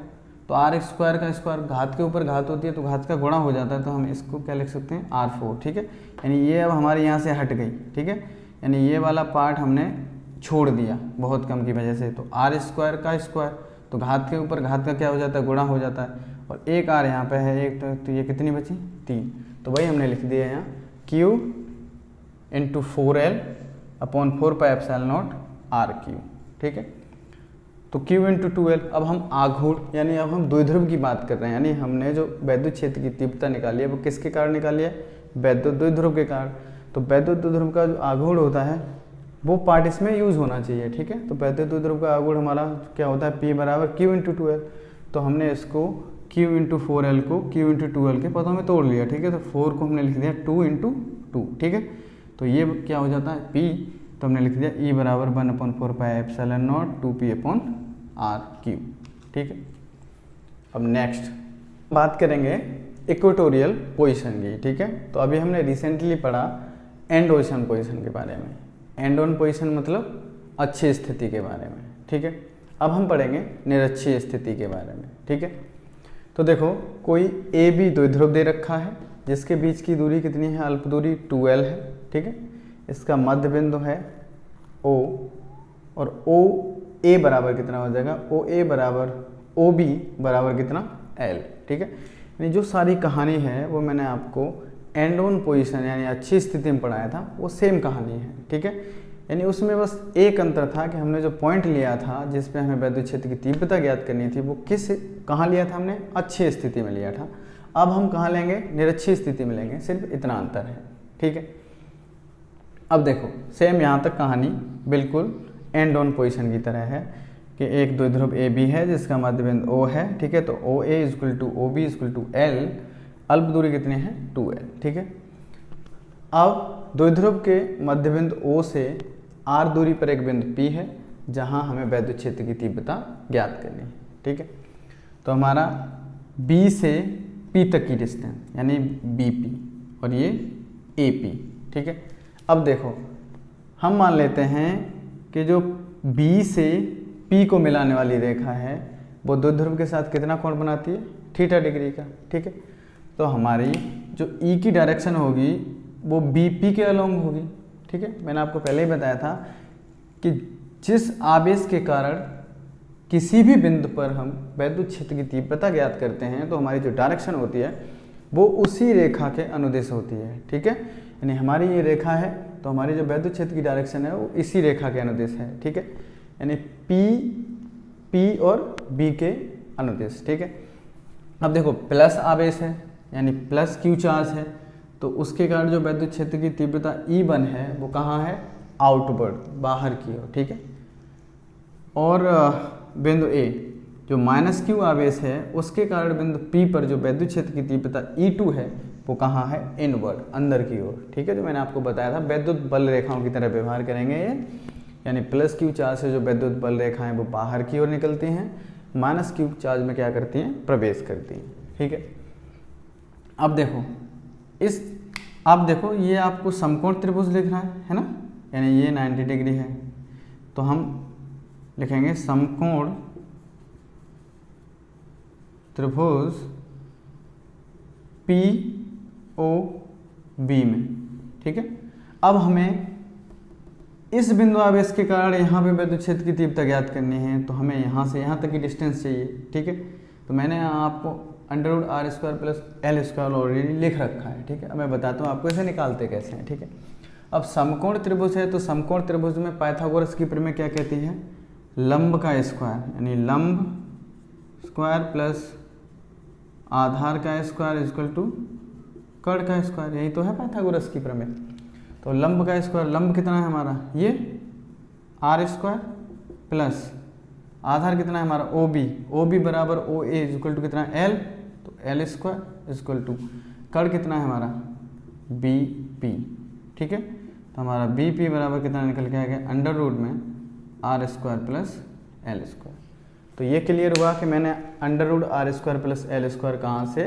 तो R² का स्क्वायर घात के ऊपर घात होती है तो घात का गुणा हो जाता है, तो हम इसको क्या लिख सकते हैं R4, ठीक है। यानी ये अब हमारे यहाँ से हट गई, ठीक है, यानी ये वाला पार्ट हमने छोड़ दिया बहुत कम की वजह से, तो R² का स्क्वायर, तो घात के ऊपर घात का क्या हो जाता है गुणा हो जाता है, और एक R यहाँ पे है एक, तो ये कितनी बची 3, तो वही हमने लिख दिया यहाँ Q into 4L upon 4πε0 RQ, ठीक है। तो Q इंटू 2L, अब हम आघूर्ण यानी अब हम द्विध्रुव की बात कर रहे हैं, यानी हमने जो वैद्युत क्षेत्र की तीव्रता निकाली है वो किसके कारण निकाली है, वैद्युत द्विध्रुव के कारण। तो वैद्युत द्विध्रुव का जो आघूर्ण होता है वो पार्ट इसमें यूज होना चाहिए, ठीक है। तो वैद्युत द्विध्रुव का आघूर्ण हमारा क्या होता है P बराबर Q इंटू 2L, तो हमने इसको Q इंटू 4L को Q इंटू 2L के पदों में तोड़ लिया, ठीक है। तो 4 को हमने लिख दिया 2 इंटू 2, ठीक है। तो ये क्या हो जाता है P, तो हमने लिख दिया E बराबर 1/4πε0 2P अपॉन RQ, ठीक है। अब नेक्स्ट बात करेंगे इक्वेटोरियल पोजीशन की, ठीक है। तो अभी हमने रिसेंटली पढ़ा एंड ओशन पोजीशन के बारे में, एंड ऑन पोजीशन मतलब अच्छी स्थिति के बारे में, ठीक है। अब हम पढ़ेंगे निरक्षीय स्थिति के बारे में, ठीक है। तो देखो कोई AB द्विध्रुव दे रखा है जिसके बीच की दूरी कितनी है, अल्प दूरी 2L है, ठीक है। इसका मध्य बिंदु है O, और OA बराबर कितना हो जाएगा, OA बराबर OB बराबर कितना L, ठीक है। यानी जो सारी कहानी है वो मैंने आपको एंड ऑन पोजीशन यानी अच्छी स्थिति में पढ़ाया था, वो सेम कहानी है, ठीक है। यानी उसमें बस एक अंतर था कि हमने जो पॉइंट लिया था जिस पे हमें वैद्युत क्षेत्र की तीव्रता ज्ञात करनी थी वो कहाँ लिया था, हमने अच्छी स्थिति में लिया था। अब हम कहाँ लेंगे, निरक्षीय स्थिति में लेंगे, सिर्फ इतना अंतर है, ठीक है। अब देखो सेम यहाँ तक कहानी बिल्कुल एंड ऑन पोजीशन की तरह है कि एक द्विध्रुव AB है जिसका मध्य बिंदु O है, ठीक है। तो OA equal to OB equal to L, अल्प दूरी कितनी है 2L, ठीक है। अब द्विध्रुव के मध्य बिंदु O से R दूरी पर एक बिंदु P है जहां हमें वैद्युत क्षेत्र की तीव्रता ज्ञात करनी है, ठीक है। तो हमारा B से P तक की डिस्टेंस यानी BP और ये AP, ठीक है। अब देखो हम मान लेते हैं कि जो B से P को मिलाने वाली रेखा है वो द्विध्रुव के साथ कितना कोण बनाती है, थीटा डिग्री का, ठीक है। तो हमारी जो E की डायरेक्शन होगी वो BP के अलोंग होगी, ठीक है। मैंने आपको पहले ही बताया था कि जिस आवेश के कारण किसी भी बिंदु पर हम वैद्युत क्षेत्र की तीव्रता ज्ञात करते हैं तो हमारी जो डायरेक्शन होती है वो उसी रेखा के अनुदिश होती है, ठीक है। यानी हमारी ये रेखा है तो हमारी जो वैद्युत क्षेत्र की डायरेक्शन है वो इसी रेखा के अनुदिश है, ठीक है। यानी P और B के अनुदिश, ठीक है। अब देखो प्लस आवेश है यानी प्लस Q चार्ज है तो उसके कारण जो वैद्युत क्षेत्र की तीव्रता E1 है वो कहाँ है, आउटवर्ड, बाहर की ओर, ठीक है। और बिंदु ए जो -q आवेश है उसके कारण बिंदु P पर जो वैद्युत क्षेत्र की तीव्रता E2 है वो कहाँ है, इनवर्ड, अंदर की ओर, ठीक है। जो मैंने आपको बताया था वैद्युत बल रेखाओं की तरह व्यवहार करेंगे ये, यानी +q चार्ज से जो वैद्युत बल रेखाएं वो बाहर की ओर निकलती हैं, -q चार्ज में क्या करती हैं, प्रवेश करती हैं, ठीक है। अब देखो आप देखो ये आपको समकोण त्रिभुज लिख रहा है ना, यानी ये 90 डिग्री है, तो हम लिखेंगे समकोण त्रिभुज POB में, ठीक है। अब हमें इस बिंदु आवेश के कारण यहाँ पे वैद्युत क्षेत्र की तीव्रता ज्ञात करनी है, तो हमें यहाँ से यहाँ तक की डिस्टेंस चाहिए, ठीक है। तो मैंने आपको √r² + l² ऑलरेडी लिख रखा है, ठीक है। अब मैं बताता हूँ आपको इसे निकालते कैसे हैं, ठीक है। अब समकोण त्रिभुज है तो समकोण त्रिभुज में पाइथागोरस की प्रमेय क्या कहती है, लंब का स्क्वायर, यानी लंब स्क्वायर प्लस आधार का स्क्वायर इक्वल टू कर्ण का स्क्वायर, यही तो है पाइथागोरस की प्रमेय। तो लंब का स्क्वायर, लंब कितना है हमारा, ये r² प्लस आधार कितना है हमारा OB बराबर OA इक्वल टू कितना है L, तो L² इक्वल टू कर्ण कितना है हमारा BP, ठीक है। तो हमारा BP बराबर कितना निकल के आ गया, √ में r² प्लस l²। तो ये क्लियर हुआ कि मैंने √r² प्लस l² कहाँ से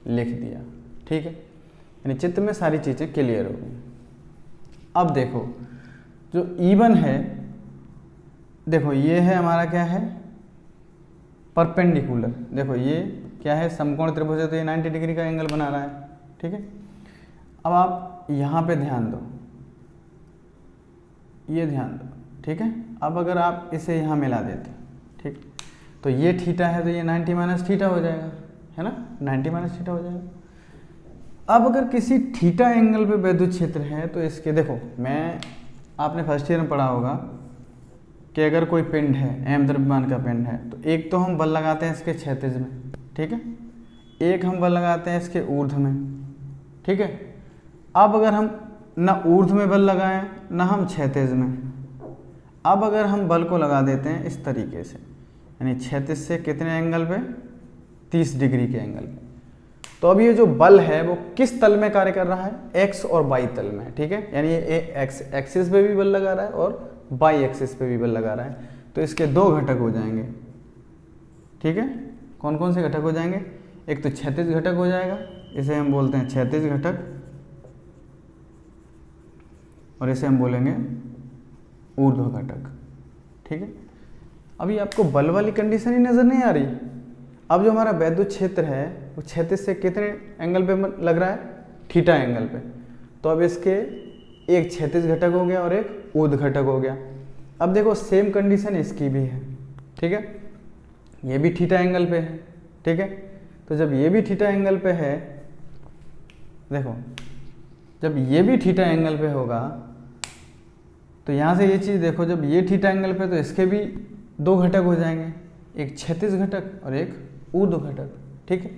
लिख दिया, ठीक है। यानी चित्र में सारी चीज़ें क्लियर हो गई। अब देखो जो E1 है, देखो ये है हमारा क्या है, परपेंडिकुलर, देखो ये क्या है, समकोण त्रिभुज है तो ये 90 डिग्री का एंगल बना रहा है, ठीक है। अब आप यहाँ पे ध्यान दो, ये ध्यान दो, ठीक है। अब अगर आप इसे यहाँ मिला देते, ठीक, तो ये थीटा है तो ये 90 माइनस थीटा हो जाएगा, है ना, 90 माइनस थीटा हो जाएगा। अब अगर किसी थीटा एंगल पे वैद्युत क्षेत्र है तो इसके, देखो मैं, आपने फर्स्ट ईयर में पढ़ा होगा कि अगर कोई पिंड है, m द्रव्यमान का पिंड है, तो एक तो हम बल लगाते हैं इसके क्षैतिज में, ठीक है, एक हम बल लगाते हैं इसके ऊर्ध्व में, ठीक है। अब अगर हम ना ऊर्ध्व में बल लगाएं ना हम क्षैतिज में, अब अगर हम बल को लगा देते हैं इस तरीके से, यानी क्षैतिज से कितने एंगल पे, 30 डिग्री के एंगल पे, तो अब ये जो बल है वो किस तल में कार्य कर रहा है, x और y तल में, ठीक है। यानी ये x एक्सिस पे भी बल लगा रहा है और y एक्सिस पे भी बल लगा रहा है, तो इसके दो घटक हो जाएंगे, ठीक है। कौन कौन से घटक हो जाएंगे, एक तो क्षैतिज घटक हो जाएगा, इसे हम बोलते हैं क्षैतिज घटक, और इसे हम बोलेंगे ऊर्ध्व घटक, ठीक है। अभी आपको बल वाली कंडीशन ही नज़र नहीं आ रही। अब जो हमारा वैद्युत क्षेत्र है वो क्षैतिज से कितने एंगल पे लग रहा है, थीटा एंगल पे, तो अब इसके एक क्षैतिज घटक हो गया और एक ऊर्ध्व घटक हो गया। अब देखो सेम कंडीशन इसकी भी है, ठीक है, ये भी थीटा एंगल पे है, ठीक है। तो जब ये भी थीटा एंगल पे है, देखो जब ये भी थीटा एंगल पे होगा तो यहाँ से ये चीज़ देखो, जब ये थीटा एंगल पे तो इसके भी दो घटक हो जाएंगे, एक क्षैतिज घटक और एक ऊर्ध्व घटक, ठीक है।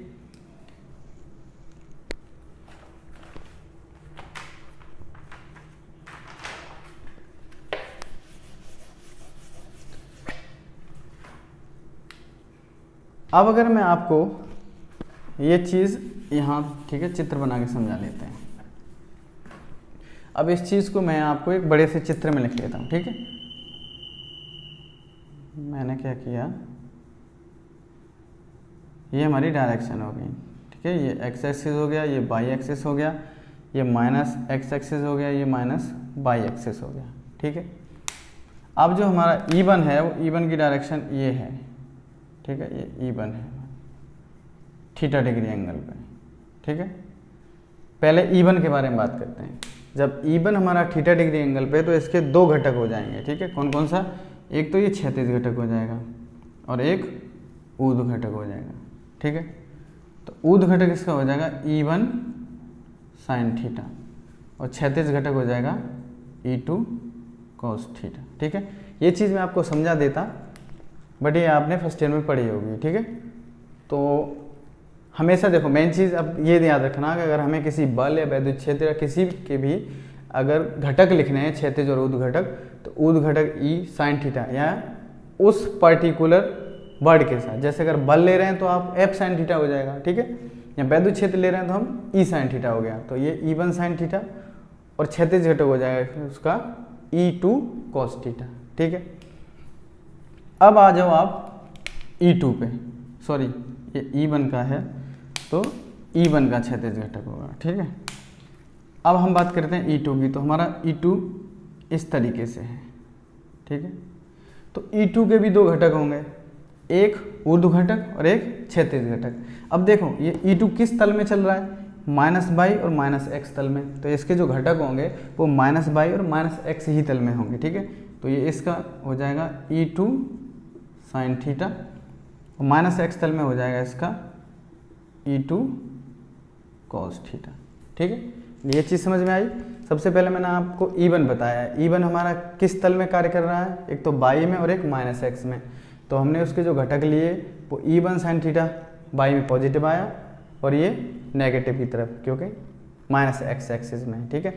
अब अगर मैं आपको ये चीज़ यहाँ, ठीक है, चित्र बना के समझा लेते हैं। अब इस चीज़ को मैं आपको एक बड़े से चित्र में लिख लेता हूँ, ठीक है। मैंने क्या किया, ये हमारी डायरेक्शन हो गई, ठीक है, ये x एक्सिस हो गया, ये y एक्सिस हो गया, ये -x एक्सिस हो गया, ये -y एक्सिस हो गया, ठीक है। अब जो हमारा E1 है वो E1 की डायरेक्शन ये है, ठीक है, ये E1 है थीटा डिग्री एंगल पे, ठीक है। पहले E1 के बारे में बात करते हैं। जब E1 हमारा थीटा डिग्री एंगल पे तो इसके दो घटक हो जाएंगे, ठीक है। कौन कौन सा, एक तो ये क्षैतिज घटक हो जाएगा और एक ऊर्ध्व घटक हो जाएगा, ठीक है। तो ऊर्ध्व घटक इसका हो जाएगा E1 साइन थीटा और क्षैतिज घटक हो जाएगा E2 कॉस थीटा, ठीक है। ये चीज़ मैं आपको समझा देता, बट ये आपने फर्स्ट ईयर में पढ़ी होगी, ठीक है। तो हमेशा देखो मेन चीज़ अब ये याद रखना कि अगर हमें किसी बल या वैद्युत क्षेत्र या किसी के भी अगर घटक लिखने हैं, क्षैतिज और ऊर्ध्व घटक, तो ऊर्ध्व घटक ई साइन थीटा या उस पर्टिकुलर वर्ड के साथ, जैसे अगर बल ले रहे हैं तो आप एफ साइन थीटा हो जाएगा, ठीक है, या वैद्युत क्षेत्र ले रहे हैं तो हम ई साइन थीटा हो गया, तो ये ई वन साइन थीटा और क्षैतिज घटक हो जाएगा उसका ई टू कॉस थीटा, ठीक है। अब आ जाओ आप ई टू पे, सॉरी ये ई वन का है तो ई वन का क्षैतिज घटक होगा, ठीक है। अब हम बात करते हैं ई टू की, तो हमारा ई टू इस तरीके से है, ठीक है। तो ई टू के भी दो घटक होंगे, एक ऊर्ध्व घटक और एक क्षैतिज घटक। अब देखो ये ई टू किस तल में चल रहा है, माइनस बाई और माइनस एक्स तल में, तो इसके जो घटक होंगे वो माइनस बाई और माइनस एक्स ही तल में होंगे, ठीक है। तो ये इसका हो जाएगा ई टू साइन थीटा और माइनस एक्स तल में हो जाएगा इसका ई टू कॉस थीटा, ठीक है। ये चीज़ समझ में आई। सबसे पहले मैंने आपको ई वन बताया, ई वन हमारा किस तल में कार्य कर रहा है, एक तो बाई में और एक माइनस एक्स में, तो हमने उसके जो घटक लिए वो ई वन साइन थीटा बाई में पॉजिटिव आया और ये नेगेटिव की तरफ क्योंकि माइनस एक्स एक्सिस में है, ठीक है।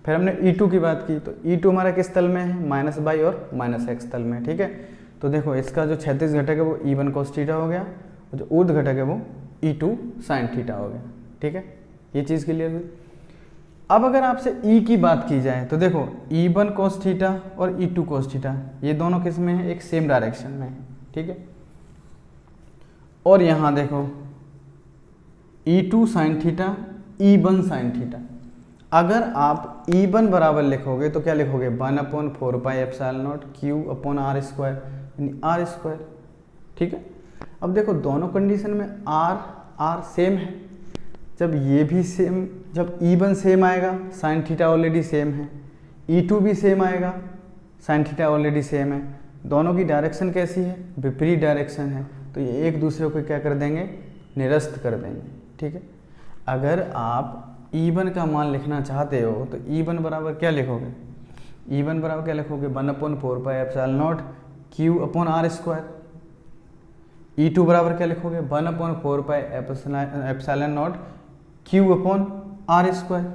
फिर हमने ई टू की बात की, तो ई टू हमारा किस तल में है, माइनस बाई और माइनस एक्स तल में, ठीक है। तो देखो इसका जो क्षैतिज घटक है वो ई वन कॉस थीटा हो गया और जो ऊर्ध्व घटक है वो ई टू साइन थीटा हो गया, ठीक है। ये चीज़ क्लियर हुई। अब अगर आपसे ई की बात की जाए तो देखो ई वन कॉस थीटा और ई टू कॉस थीटा ये दोनों किस में है, एक सेम डायरेक्शन में है, ठीक है। और यहाँ देखो E two sine theta E one sine theta, अगर आप ई वन बराबर लिखोगे तो क्या लिखोगे, 1/4 pi epsilon naught Q upon R square, यानी आर स्क्वायर, ठीक है। अब देखो दोनों कंडीशन में आर सेम है, जब ये भी सेम, जब ई वन सेम आएगा साइन थीटा ऑलरेडी सेम है, ई टू भी सेम आएगा साइन थीटा ऑलरेडी सेम है, दोनों की डायरेक्शन कैसी है, विपरीत डायरेक्शन है, तो ये एक दूसरे को क्या कर देंगे, निरस्त कर देंगे, ठीक है। अगर आप ई वन का मान लिखना चाहते हो तो ई वन बराबर क्या लिखोगे, ई वन बराबर क्या लिखोगे, 1/4 pi epsilon naught Q upon R square. E two बराबर क्या लिखोगे, 1/4 pi epsilon naught Q upon R square,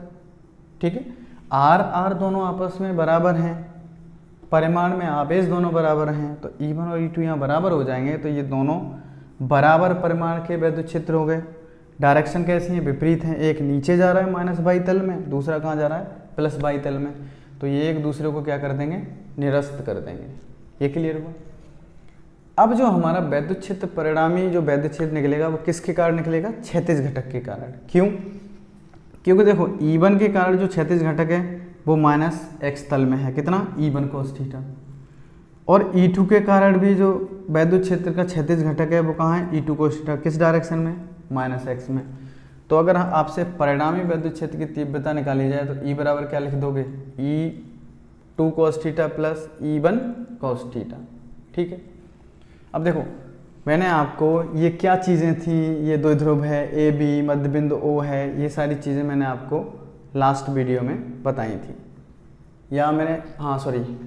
ठीक है। आर दोनों आपस में बराबर हैं, परिमाण में आवेश दोनों बराबर हैं, तो ई वन और ई टू यहाँ बराबर हो जाएंगे, तो ये दोनों बराबर परिमाण के वैद्युत क्षेत्र हो गए। डायरेक्शन कैसी है, विपरीत हैं, एक नीचे जा रहा है माइनस बाई तल में, दूसरा कहाँ जा रहा है, प्लस बाई तल में, तो ये एक दूसरे को क्या कर देंगे, निरस्त कर देंगे। ये क्लियर हुआ। अब जो हमारा वैद्युत क्षेत्र परिणामी जो वैद्युत क्षेत्र निकलेगा वो किसके कारण निकलेगा, क्षैतिज घटक के कारण। क्यों, क्योंकि देखो ई वन के कारण जो क्षैतिज घटक है वो माइनस एक्स तल में है, कितना, ई वन कोस थीटा, और ई टू के कारण भी जो वैद्युत क्षेत्र का क्षैतिज घटक है वो कहाँ है, ई टू कोस थीटा, किस डायरेक्शन में, माइनस एक्स में। तो अगर आपसे परिणामी वैद्युत क्षेत्र की तीव्रता निकाली जाए तो ई बराबर क्या लिख दोगे, E two cos theta plus E one cos theta, ठीक है। अब देखो मैंने आपको ये क्या चीज़ें थी, ये दो ध्रुव है, ए बी, मध्य बिंदु ओ है, ये सारी चीज़ें मैंने आपको लास्ट वीडियो में बताई थी, या मैंने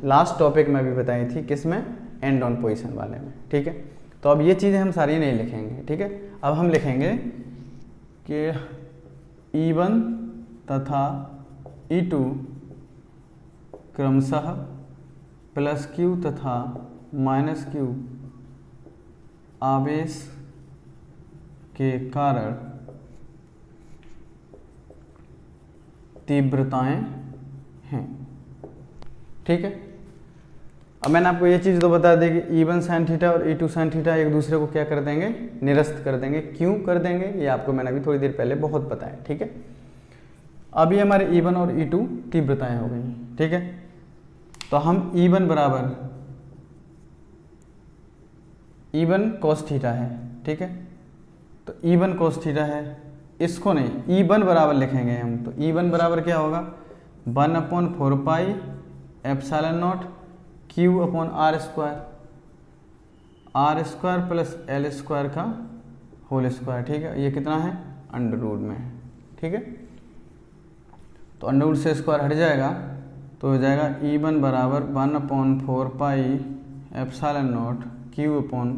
लास्ट टॉपिक में भी बताई थी, किस में, एंड ऑन पोजीशन वाले में, ठीक है। तो अब ये चीज़ें हम सारी नहीं लिखेंगे, ठीक है। अब हम लिखेंगे कि ई वन तथा ई टू क्रमशः प्लस क्यू तथा माइनस क्यू आवेश के कारण तीव्रताएं हैं, ठीक है। अब मैंने आपको ये चीज़ तो बता दी कि ई वन साइन थीटा और ई टू साइन थीटा एक दूसरे को क्या कर देंगे, निरस्त कर देंगे। क्यों कर देंगे ये आपको मैंने अभी थोड़ी देर पहले बहुत बताया, ठीक है। अभी हमारे ई वन और ई टू तीव्रताएं हो गई, ठीक है। तो हम ई वन बराबर ई वन कॉस थीटा है, ठीक है। तो ई वन कॉस थीटा है, इसको नहीं, ई वन बराबर लिखेंगे हम, तो ई वन बराबर क्या होगा, 1/4 pi epsilon naught Q upon R square plus L square का होल स्क्वायर, ठीक है। ये कितना है, अंडर रूट में है, ठीक है। तो अंडर रूट से स्क्वायर हट जाएगा तो हो जाएगा ई वन बराबर 1/4 pi epsilon naught Q upon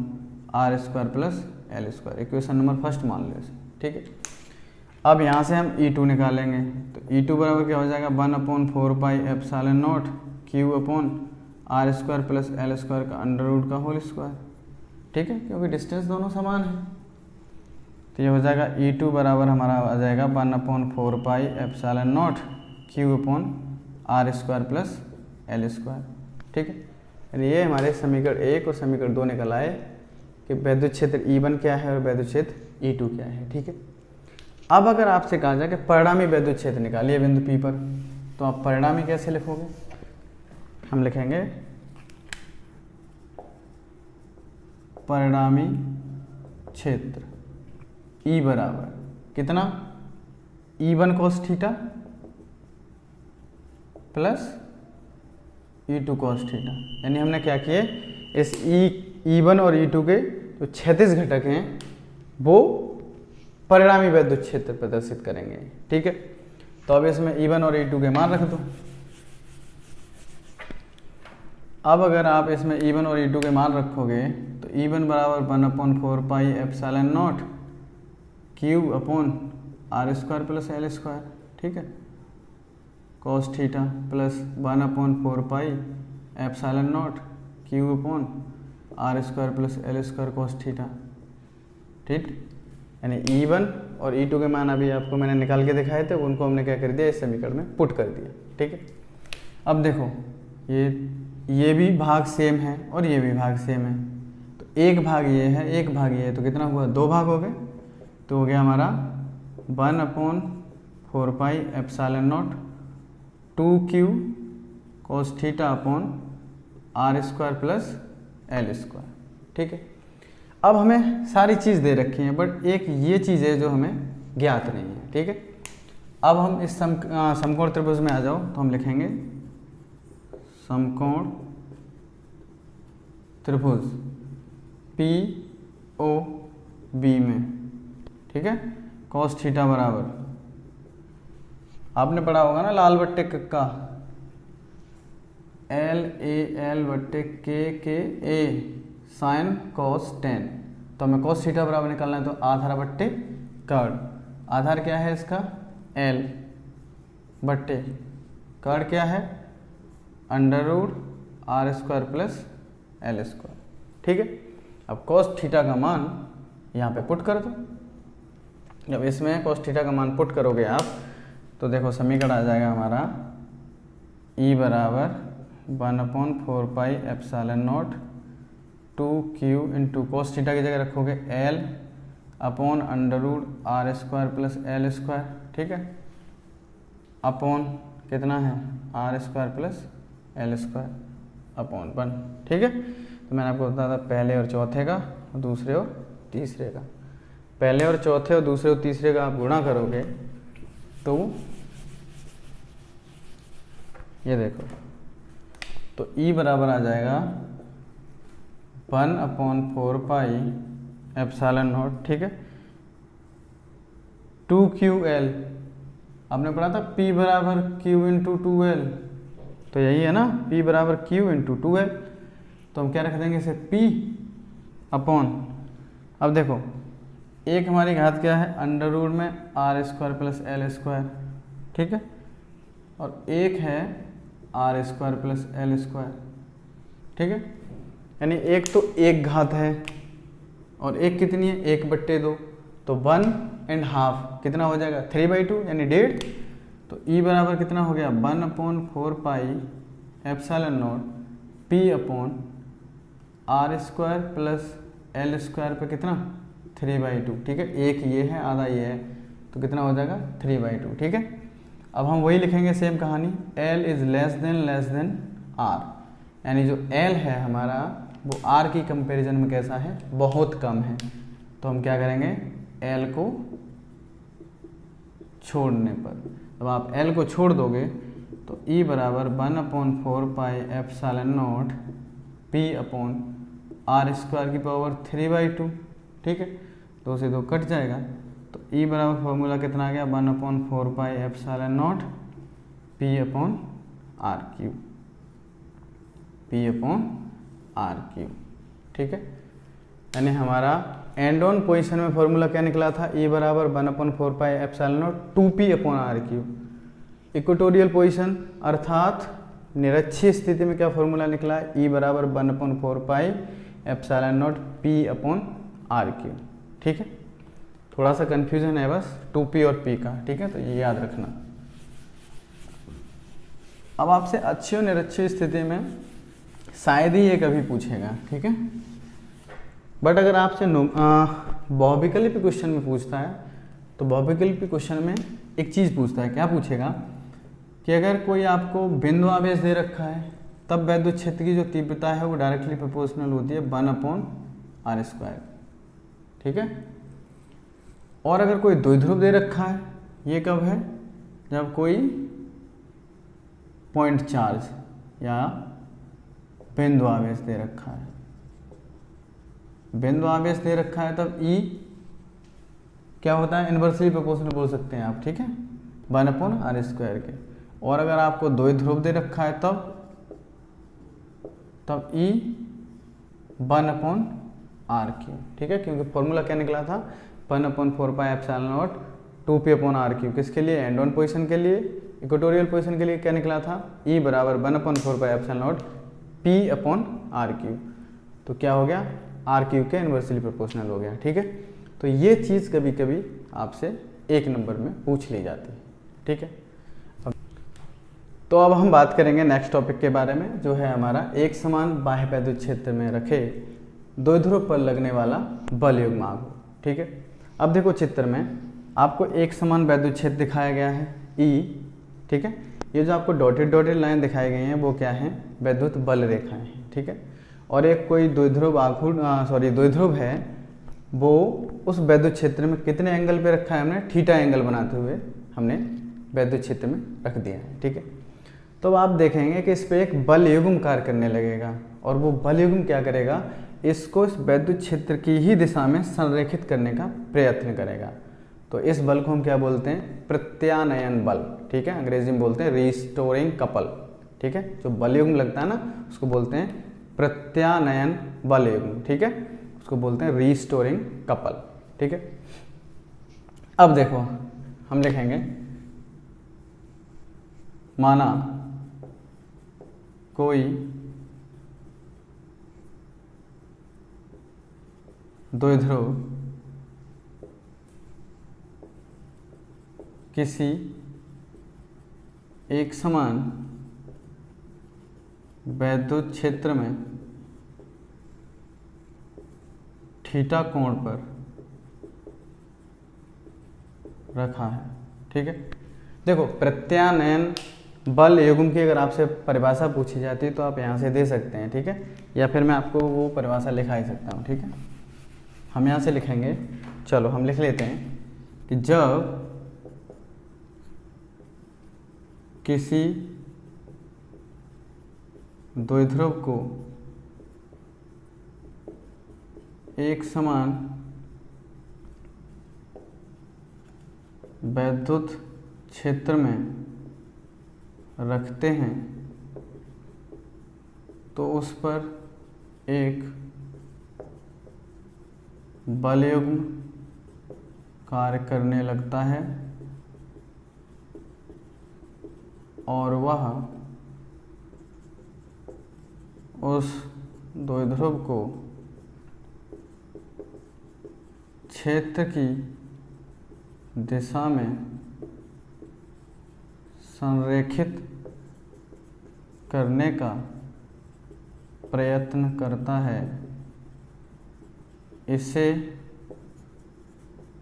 R square plus L square. Equation number first मान लो इसे, ठीक है। अब यहाँ से हम E2 निकालेंगे, तो E2 बराबर क्या हो जाएगा 1/4 pi epsilon naught Q upon R square plus L square का अंडर रूट का होल स्क्वायर, ठीक है, क्योंकि डिस्टेंस दोनों समान है। तो ये हो जाएगा E2 बराबर हमारा आ जाएगा 1/4 pi epsilon naught Q upon R square plus L square, ठीक है। यानी ये हमारे समीकरण 1 और समीकरण 2 निकल आए कि वैद्युत क्षेत्र E1 क्या है और वैद्युत क्षेत्र E2 क्या है, ठीक है। अब अगर आपसे कहा जाए कि परिणामी वैद्युत क्षेत्र निकालिए बिंदु P पर, तो आप परिणामी कैसे लिखोगे? हम लिखेंगे परिणामी क्षेत्र E बराबर कितना E1 cos theta plus E2 cos theta. यानी हमने क्या किए, इस E1 और E2 के जो क्षैतिज घटक हैं वो परिणामी वैद्युत क्षेत्र प्रदर्शित करेंगे, ठीक है। तो अब इसमें E1 और E2 के मान रख दो। अब अगर आप इसमें E1 और E2 के मान रखोगे तो E1 बराबर 1/4 pi epsilon naught Q upon R square plus L square, ठीक है, cos theta plus 1/4 pi epsilon naught Q upon R square plus L square cos theta, ठीक। यानी E1 और E2 के मान अभी आपको मैंने निकाल के दिखाए थे, उनको हमने क्या कर दिया, इस समीकरण में पुट कर दिया, ठीक है। अब देखो ये भी भाग सेम है और ये भी भाग सेम है, तो एक भाग ये है एक भाग ये है, तो कितना हुआ, 2 भाग हो गए। तो हो गया हमारा 1/4 pi epsilon naught 2Q cos theta upon R square plus L square, ठीक है। अब हमें सारी चीज़ दे रखी है, बट एक ये चीज़ है जो हमें ज्ञात नहीं है, ठीक है। अब हम इस समकोण त्रिभुज में आ जाओ, तो हम लिखेंगे समकोण त्रिभुज POB में, ठीक है, cos थीटा बराबर, आपने पढ़ा होगा ना लाल बट्टे का LAL बट्टे KA साइन cos tan। तो हमें cos थीटा बराबर निकालना है, तो आधार बट्टे कर्ण, आधार क्या है इसका L बट्टे कर्ण क्या है under root R square plus L square, ठीक है। अब cos थीटा का मान यहाँ पे पुट कर दो। जब इसमें cos थीटा का मान पुट करोगे आप, तो देखो समीकरण आ जाएगा हमारा E बराबर 1/4 pi epsilon naught 2Q into cos theta की जगह रखोगे L upon under root R square plus L square, ठीक है, अपॉन कितना है R square plus L square upon 1, ठीक है। तो मैंने आपको बताया था पहले और चौथे का और दूसरे और तीसरे का, पहले और चौथे और दूसरे और तीसरे का आप गुणा करोगे तो ये देखो, तो E बराबर आ जाएगा 1/4 पाई एप्सिलॉन नॉट, ठीक है, 2QL। आपने पढ़ा था P बराबर Q इंटू 2L, तो यही है ना, P बराबर Q इंटू 2L। तो हम क्या रख देंगे इसे P अपॉन, अब देखो एक हमारी घात क्या है अंडर रूट में R square plus L square, ठीक है, और एक है R square plus L square, ठीक है। यानी एक तो एक घात है और एक कितनी है 1/2, तो 1.5 कितना हो जाएगा 3/2 यानी 1.5। तो E बराबर कितना हो गया 1/4 pi epsilon naught P upon R square plus L square पे कितना 3/2, ठीक है, एक ये है आधा ये है, तो कितना हो जाएगा 3/2, ठीक है। अब हम वही लिखेंगे सेम कहानी, L is less than R, यानी जो L है हमारा वो R की कंपैरिजन में कैसा है, बहुत कम है। तो हम क्या करेंगे L को छोड़ने पर, जब आप L को छोड़ दोगे तो E बराबर 1/4 pi epsilon naught P upon R square की पावर 3/2, ठीक है, 2 से 2 कट जाएगा। तो E बराबर फॉर्मूला कितना आ गया 1/4 pi epsilon naught P upon R cube, ठीक है। यानी हमारा एंड ऑन पोजीशन में फॉर्मूला क्या निकला था, E बराबर 1/4πε0 2p/r³। इक्वेटोरियल पोजीशन अर्थात निरक्षीय स्थिति में क्या फॉर्मूला निकला, E बराबर 1/4πε0 p/r³। ठीक है, थोड़ा सा कन्फ्यूजन है बस 2p और p का, ठीक है, तो ये याद रखना। अब आपसे अच्छी और निरक्षीय स्थिति में शायद ही ये कभी पूछेगा, ठीक है, बट अगर आपसे बहुविकल्पी क्वेश्चन में पूछता है तो बहुविकल्पी क्वेश्चन में एक चीज़ पूछता है, क्या पूछेगा कि अगर कोई आपको बिंदु आवेश दे रखा है तब वैद्युत क्षेत्र की जो तीव्रता है वो डायरेक्टली प्रोपोर्शनल होती है 1/r²। ठीक है, और अगर कोई द्विध्रुव दे रखा है, ये कब है, जब कोई पॉइंट चार्ज या बिंदु आवेश दे रखा है, बिंदु आवेश दे रखा है तब E क्या होता है, इन्वर्सली प्रोपोर्शनल बोल सकते हैं आप, ठीक है, 1/r² के। और अगर आपको द्विध्रुव दे रखा है तब E 1/r³, ठीक है, क्योंकि फॉर्मूला क्या निकला था 1/4πε0 2p/r³, किसके लिए, एंड ऑन पोजीशन के लिए। इक्वेटोरियल पोजीशन के लिए क्या निकला था, E बराबर 1/4πε0 p/r³, तो क्या हो गया, r³ के इन्वर्सली प्रोपोर्शनल हो गया। ठीक है, तो ये चीज़ कभी कभी आपसे 1 नंबर में पूछ ली जाती है। ठीक है, तो अब हम बात करेंगे नेक्स्ट टॉपिक के बारे में, जो है हमारा एक समान बाह्य वैद्युत क्षेत्र में रखे द्विध्रुव पर लगने वाला बल युग्मांक। ठीक है, अब देखो चित्र में आपको एक समान वैद्युत क्षेत्र दिखाया गया है E। ठीक है, ये जो आपको डॉटेड लाइन दिखाई गई हैं वो क्या है, वैद्युत बल रेखाएं हैं। ठीक है, और एक कोई द्विध्रुव है, वो उस वैद्युत क्षेत्र में कितने एंगल पे रखा है, हमने थीटा एंगल बनाते हुए हमने वैद्युत क्षेत्र में रख दिया है। ठीक है, तो आप देखेंगे कि इस पर एक बल युग्म कार्य करने लगेगा, और वो बल युग्म क्या करेगा, इसको इस वैद्युत क्षेत्र की ही दिशा में संरेखित करने का प्रयत्न करेगा। तो इस बल को हम क्या बोलते हैं, प्रत्यानयन बल। ठीक है, अंग्रेजी में बोलते हैं रिस्टोरिंग कपल। ठीक है, जो बल युग्म लगता है ना, उसको बोलते हैं प्रत्यानयन बल युग्म। ठीक है, उसको बोलते हैं रिस्टोरिंग कपल। ठीक है, अब देखो हम लिखेंगे, माना कोई द्विध्रुव किसी एक समान वैद्युत क्षेत्र में थीटा कोण पर रखा है। ठीक है, देखो प्रत्यानयन बल युग्म की अगर आपसे परिभाषा पूछी जाती है तो आप यहाँ से दे सकते हैं। ठीक है, या फिर मैं आपको वो परिभाषा लिखा ही सकता हूँ। ठीक है, हम यहाँ से लिखेंगे, चलो हम लिख लेते हैं कि जब किसी द्विध्रुव को एक समान वैद्युत क्षेत्र में रखते हैं तो उस पर एक बल युग्म कार्य करने लगता है और वह उस द्विध्रुव को क्षेत्र की दिशा में संरेखित करने का प्रयत्न करता है। इसे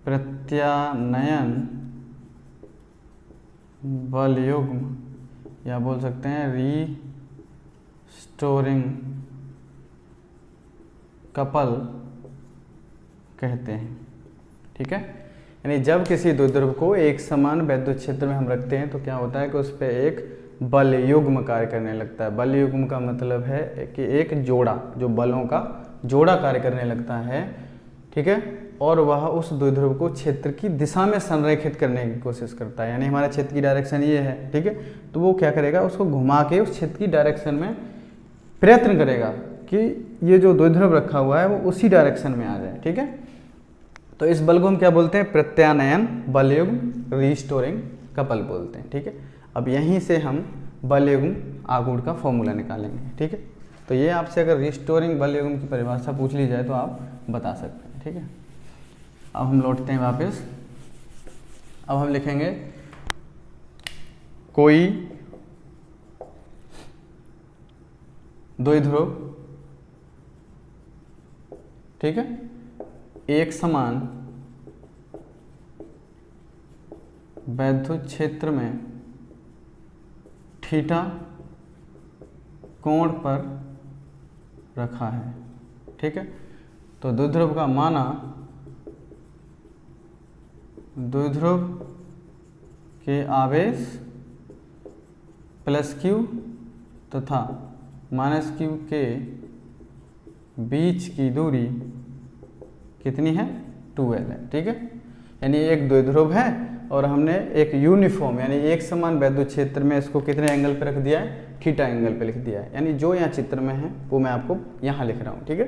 प्रत्यानयन बल युग्म या बोल सकते हैं रीस्टोरिंग कपल कहते हैं। ठीक है, यानी जब किसी द्विध्रुव को एक समान वैद्युत क्षेत्र में हम रखते हैं तो क्या होता है कि उस पर एक बल युग्म कार्य करने लगता है। बल युग्म का मतलब है कि एक जोड़ा, जो बलों का जोड़ा कार्य करने लगता है। ठीक है, और वह उस द्विध्रुव को क्षेत्र की दिशा में संरेखित करने की कोशिश करता है। यानी हमारा क्षेत्र की डायरेक्शन ये है। ठीक है, तो वो क्या करेगा, उसको घुमा के उस क्षेत्र की डायरेक्शन में प्रयत्न करेगा कि ये जो द्विध्रुव रखा हुआ है वो उसी डायरेक्शन में आ जाए, ठीक है। तो इस बल को हम क्या बोलते हैं, प्रत्यानयन बलयुग्म रीस्टोरिंग कपल बोलते हैं, ठीक है। अब यहीं से हम बलयुग्म आघूर्ण का फॉर्मूला निकालेंगे, ठीक है। तो ये आपसे अगर रिस्टोरिंग बलयुग्म की परिभाषा पूछ ली जाए तो आप बता सकते हैं, ठीक है। अब हम लौटते हैं वापस। अब हम लिखेंगे कोई द्विध्रुव, ठीक है, एक समान वैद्युत क्षेत्र में थीटा कोण पर रखा है, ठीक है। तो द्विध्रुव का माना, द्विध्रुव के आवेश प्लस क्यू तथा माइनस क्यू के बीच की दूरी कितनी है, 2L है, ठीक है। यानी एक द्विध्रुव है और हमने एक यूनिफॉर्म यानी एक समान वैद्युत क्षेत्र में इसको कितने एंगल पे रख दिया है, थीटा एंगल पे लिख दिया है। यानी जो यहाँ चित्र में है वो मैं आपको यहाँ लिख रहा हूँ, ठीक है,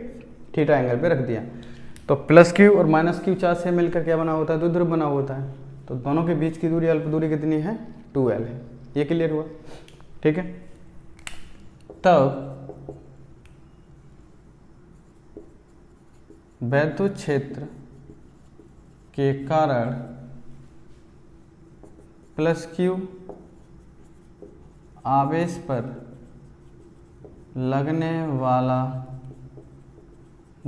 थीटा एंगल पे रख दिया। तो प्लस क्यू और माइनस क्यू चार्ज से मिलकर क्या बना होता है, द्विध्रुव बना होता है। तो दोनों के बीच की दूरी, अल्प दूरी कितनी है, 2L है। ये क्लियर हुआ, ठीक है। तब वैद्युत क्षेत्र के कारण प्लस क्यू आवेश पर लगने वाला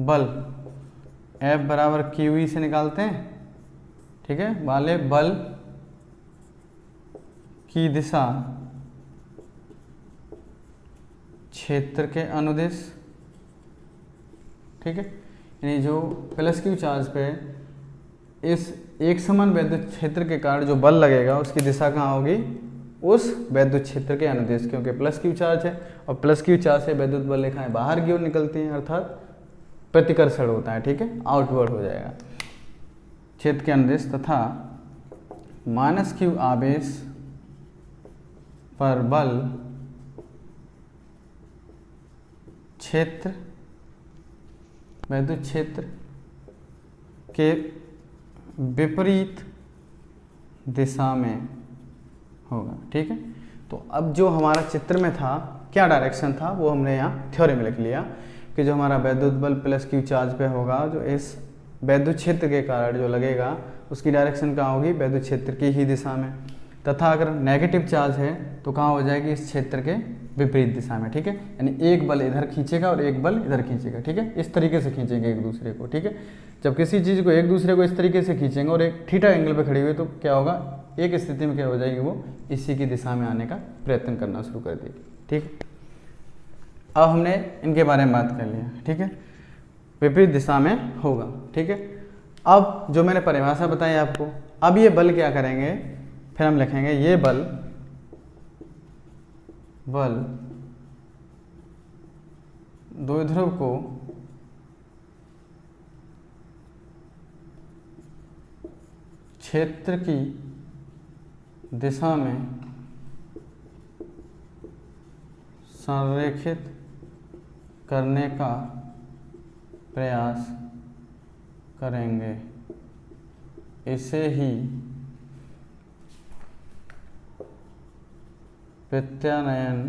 बल F बराबर QE से निकालते हैं, ठीक है, वाले बल की दिशा क्षेत्र के अनुदिश, ठीक है। यानी जो प्लस क्यू चार्ज पे इस एक समान वैद्युत क्षेत्र के कारण जो बल लगेगा उसकी दिशा कहाँ होगी, उस वैद्युत क्षेत्र के अनुदिश, क्योंकि प्लस क्यू चार्ज है और प्लस क्यू चार्ज से वैद्युत बल रेखाएं बाहर की ओर निकलती हैं, अर्थात प्रतिकर्षण होता है, ठीक है, आउटवर्ड हो जाएगा क्षेत्र के अनुदिश। तथा माइनस क्यू आवेश पर बल क्षेत्र वैद्युत क्षेत्र के विपरीत दिशा में होगा, ठीक है। तो अब जो हमारा चित्र में था क्या डायरेक्शन था वो हमने यहाँ थ्योरी में लिख लिया कि जो हमारा वैद्युत बल प्लस क्यू चार्ज पे होगा, जो इस वैद्युत क्षेत्र के कारण जो लगेगा उसकी डायरेक्शन कहाँ होगी, वैद्युत क्षेत्र की ही दिशा में। तथा अगर नेगेटिव चार्ज है तो कहाँ हो जाएगी, इस क्षेत्र के विपरीत दिशा में, ठीक है। यानी एक बल इधर खींचेगा और एक बल इधर खींचेगा, ठीक है, इस तरीके से खींचेंगे एक दूसरे को, ठीक है। जब किसी चीज़ को एक दूसरे को इस तरीके से खींचेंगे और एक थीटा एंगल पे खड़ी हुई तो क्या होगा, एक स्थिति में क्या हो जाएगी, वो इसी की दिशा में आने का प्रयत्न करना शुरू कर देगी, ठीक है। अब हमने इनके बारे में बात कर लिया, ठीक है, विपरीत दिशा में होगा, ठीक है। अब जो मैंने परिभाषा बताई आपको, अब ये बल क्या करेंगे, फिर हम लिखेंगे ये बल द्विध्रुव को क्षेत्र की दिशा में संरेखित करने का प्रयास करेंगे। इसे ही प्रत्यानयन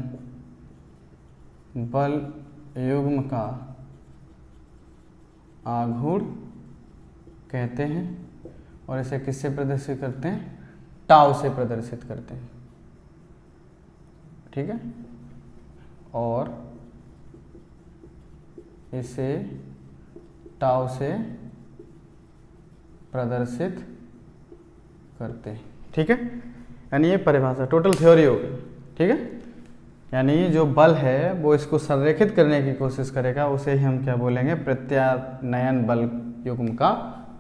बल युग्म का आघूर्ण कहते हैं और इसे किससे प्रदर्शित करते हैं, टाउ से प्रदर्शित करते हैं, ठीक है। और इसे टाउ से प्रदर्शित करते हैं, ठीक है। यानी ये परिभाषा टोटल थ्योरी हो गई, ठीक है। यानी जो बल है वो इसको संरेखित करने की कोशिश करेगा, उसे ही हम क्या बोलेंगे, प्रत्यानयन बल युग्म का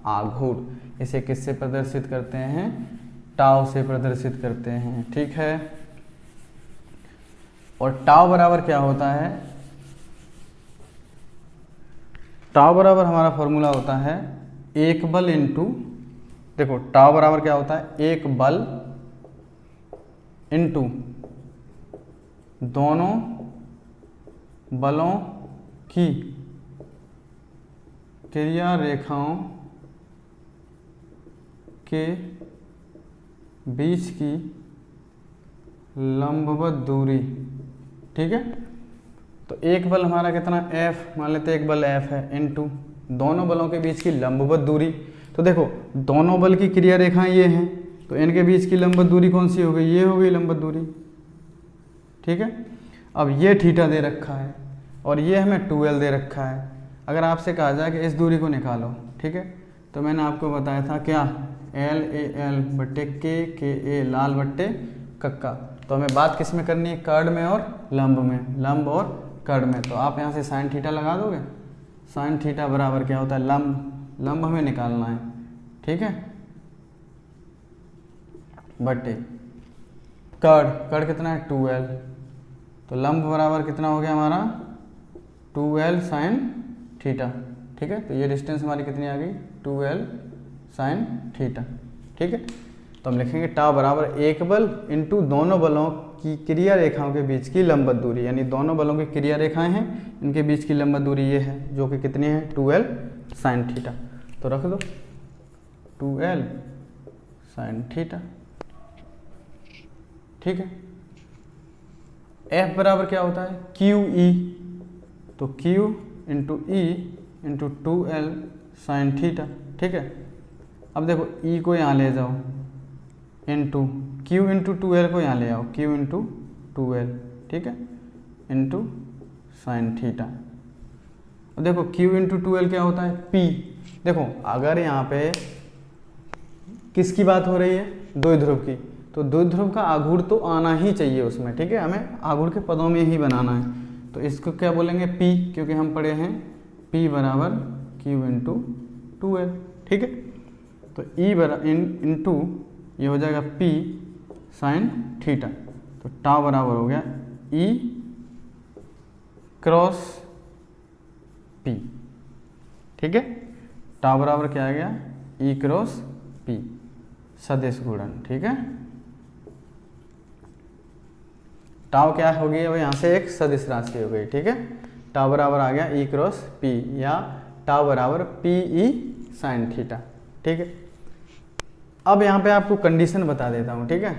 आघूर्ण। इसे किससे प्रदर्शित करते हैं, टाउ से प्रदर्शित करते हैं, ठीक है। और टाउ बराबर क्या होता है, टाउ बराबर हमारा फॉर्मूला होता है एक बल इंटू, देखो टाउ बराबर क्या होता है, एक बल इंटू दोनों बलों की क्रिया रेखाओं के बीच की लंबवत दूरी, ठीक है। तो एक बल हमारा कितना F, मान लेते एक बल F है, इनटू दोनों बलों के बीच की लंबवत दूरी। तो देखो दोनों बल की क्रिया रेखाएं ये हैं, तो इनके बीच की लंबवत दूरी कौन सी हो गई, ये हो गई लंबवत दूरी, ठीक है। अब ये थीटा दे रखा है और ये हमें 2L दे रखा है। अगर आपसे कहा जाए कि इस दूरी को निकालो, ठीक है, तो मैंने आपको बताया था क्या, L बट्टे के लाल बट्टे कक्का। तो हमें बात किस में करनी है, कर्ण में और लंब में, लंब और कर्ण में। तो आप यहाँ से साइन थीटा लगा दोगे, साइन थीटा बराबर क्या होता है, लंब, लंब हमें निकालना है, ठीक है, बट्टे कर्ण, कर्ण कितना है 2L, तो लंब बराबर कितना हो गया हमारा 2L साइन थीटा, ठीक है। तो ये डिस्टेंस हमारी कितनी आ गई 2L साइन थीटा, ठीक है। तो हम लिखेंगे टाउ बराबर एक बल इंटू दोनों बलों की क्रिया रेखाओं के बीच की लंबवत दूरी, यानी दोनों बलों की क्रिया रेखाएं हैं, इनके बीच की लंबवत दूरी ये है, जो कि कितनी है 2L साइन थीटा। तो रख दो 2L साइन थीटा, ठीक है। F बराबर क्या होता है QE, तो Q into E into 2L sine theta, ठीक है। अब देखो E को यहाँ ले जाओ, इंटू Q इंटू 2L को यहाँ ले आओ, Q इंटू 2L, ठीक है, इंटू साइन थीटा। अब देखो Q इंटू 2L क्या होता है P। देखो अगर यहाँ पे किसकी बात हो रही है, द्विध्रुव की, तो द्विध्रुव का आघूर्ण तो आना ही चाहिए उसमें, ठीक है, हमें आघूर्ण के पदों में ही बनाना है। तो इसको क्या बोलेंगे P, क्योंकि हम पढ़े हैं P बराबर Q इंटू 2L, ठीक है। तो E बराबर इंटू ये हो जाएगा P साइन थीटा, तो टाउ बराबर हो गया E क्रॉस P, ठीक है। टाउ बराबर क्या आ गया E क्रॉस P, सदिश गुणन, ठीक है। टाउ क्या हो गई है, यहाँ से एक सदिश राशि हो गई, ठीक है। टाउ बराबर आ गया E क्रॉस P, या टाउ बराबर PE साइन थीटा, ठीक है। अब यहाँ पे आपको कंडीशन बता देता हूँ, ठीक है।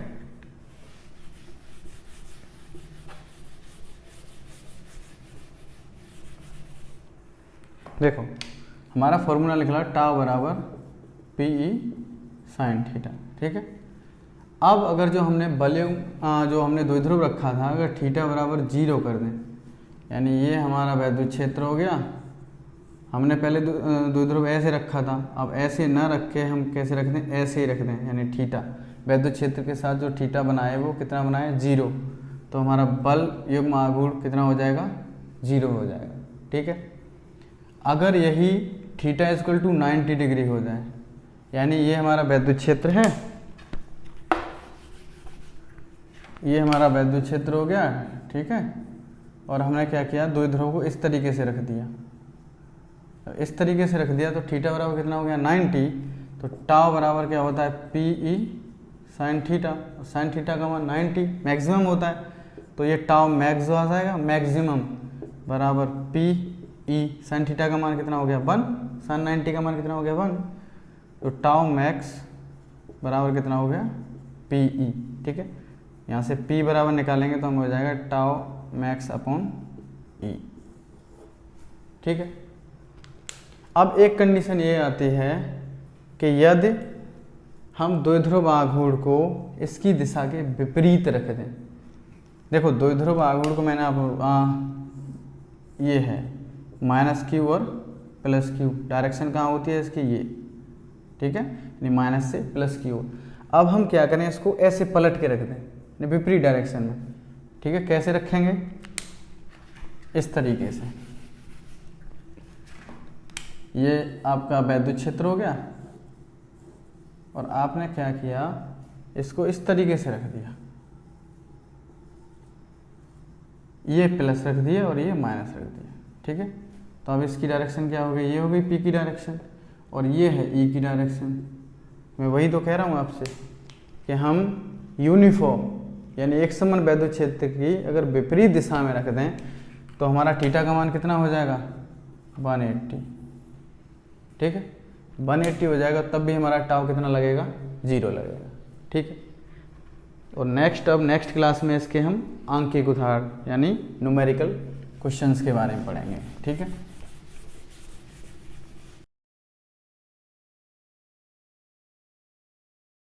देखो हमारा फॉर्मूला लिख ला टाउ बराबर PE साइन थीटा, ठीक है। अब अगर जो हमने जो हमने द्विध्रुव रखा था, अगर थीटा बराबर 0 कर दें, यानी ये हमारा वैद्युत क्षेत्र हो गया। हमने पहले द्विध्रुव ऐसे रखा था, अब ऐसे ना रख के हम कैसे रख दें, ऐसे ही रख दें, यानी थीटा वैद्युत क्षेत्र के साथ जो थीटा बनाए वो कितना बनाए 0। तो हमारा बल युग्म आघूर्ण कितना हो जाएगा 0 हो जाएगा, ठीक है। अगर यही थीटा इक्वल टू 90 डिग्री हो जाए, यानी ये हमारा वैद्युत क्षेत्र है, ये हमारा वैद्युत क्षेत्र हो गया, ठीक है। और हमने क्या किया, द्विध्रुव को इस तरीके से रख दिया, इस तरीके से रख दिया, तो थीटा बराबर कितना हो गया 90। तो टाउ बराबर क्या होता है PE sine theta, sine theta का मान 90 मैक्सिमम होता है, तो ये टाउ मैक्स आ जाएगा, मैक्सिमम बराबर PE साइन थीटा का मान कितना हो गया 1, साइन 90 का मान कितना हो गया 1, तो टाउ मैक्स बराबर कितना हो गया PE, ठीक है। यहाँ से P बराबर निकालेंगे तो हम हो जाएगा टाउ मैक्स अपॉन E, ठीक है। अब एक कंडीशन ये आती है कि यदि हम द्विध्रुव आघूर्ण को इसकी दिशा के विपरीत रख दें। देखो द्विध्रुव आघूर्ण को मैंने आप ये है -Q और +Q, डायरेक्शन कहाँ होती है इसकी ये, ठीक है, यानी माइनस से +Q। अब हम क्या करें, इसको ऐसे पलट के रख दें विपरीत डायरेक्शन में, ठीक है। कैसे रखेंगे, इस तरीके से, ये आपका वैद्युत क्षेत्र हो गया और आपने क्या किया, इसको इस तरीके से रख दिया, ये प्लस रख दिया और ये माइनस रख दिया, ठीक है। तो अब इसकी डायरेक्शन क्या हो गई, ये हो गई P की डायरेक्शन और ये है E की डायरेक्शन। मैं वही तो कह रहा हूँ आपसे कि हम यूनिफॉर्म यानी एक समान वैद्युत क्षेत्र की अगर विपरीत दिशा में रख दें तो हमारा थीटा का मान कितना हो जाएगा 180, ठीक है 180 हो जाएगा, तब भी हमारा टाउ कितना लगेगा 0 लगेगा, ठीक है। और नेक्स्ट क्लास में इसके हम अंक के उदाहरण यानी न्यूमेरिकल क्वेश्चंस के बारे में पढ़ेंगे, ठीक है।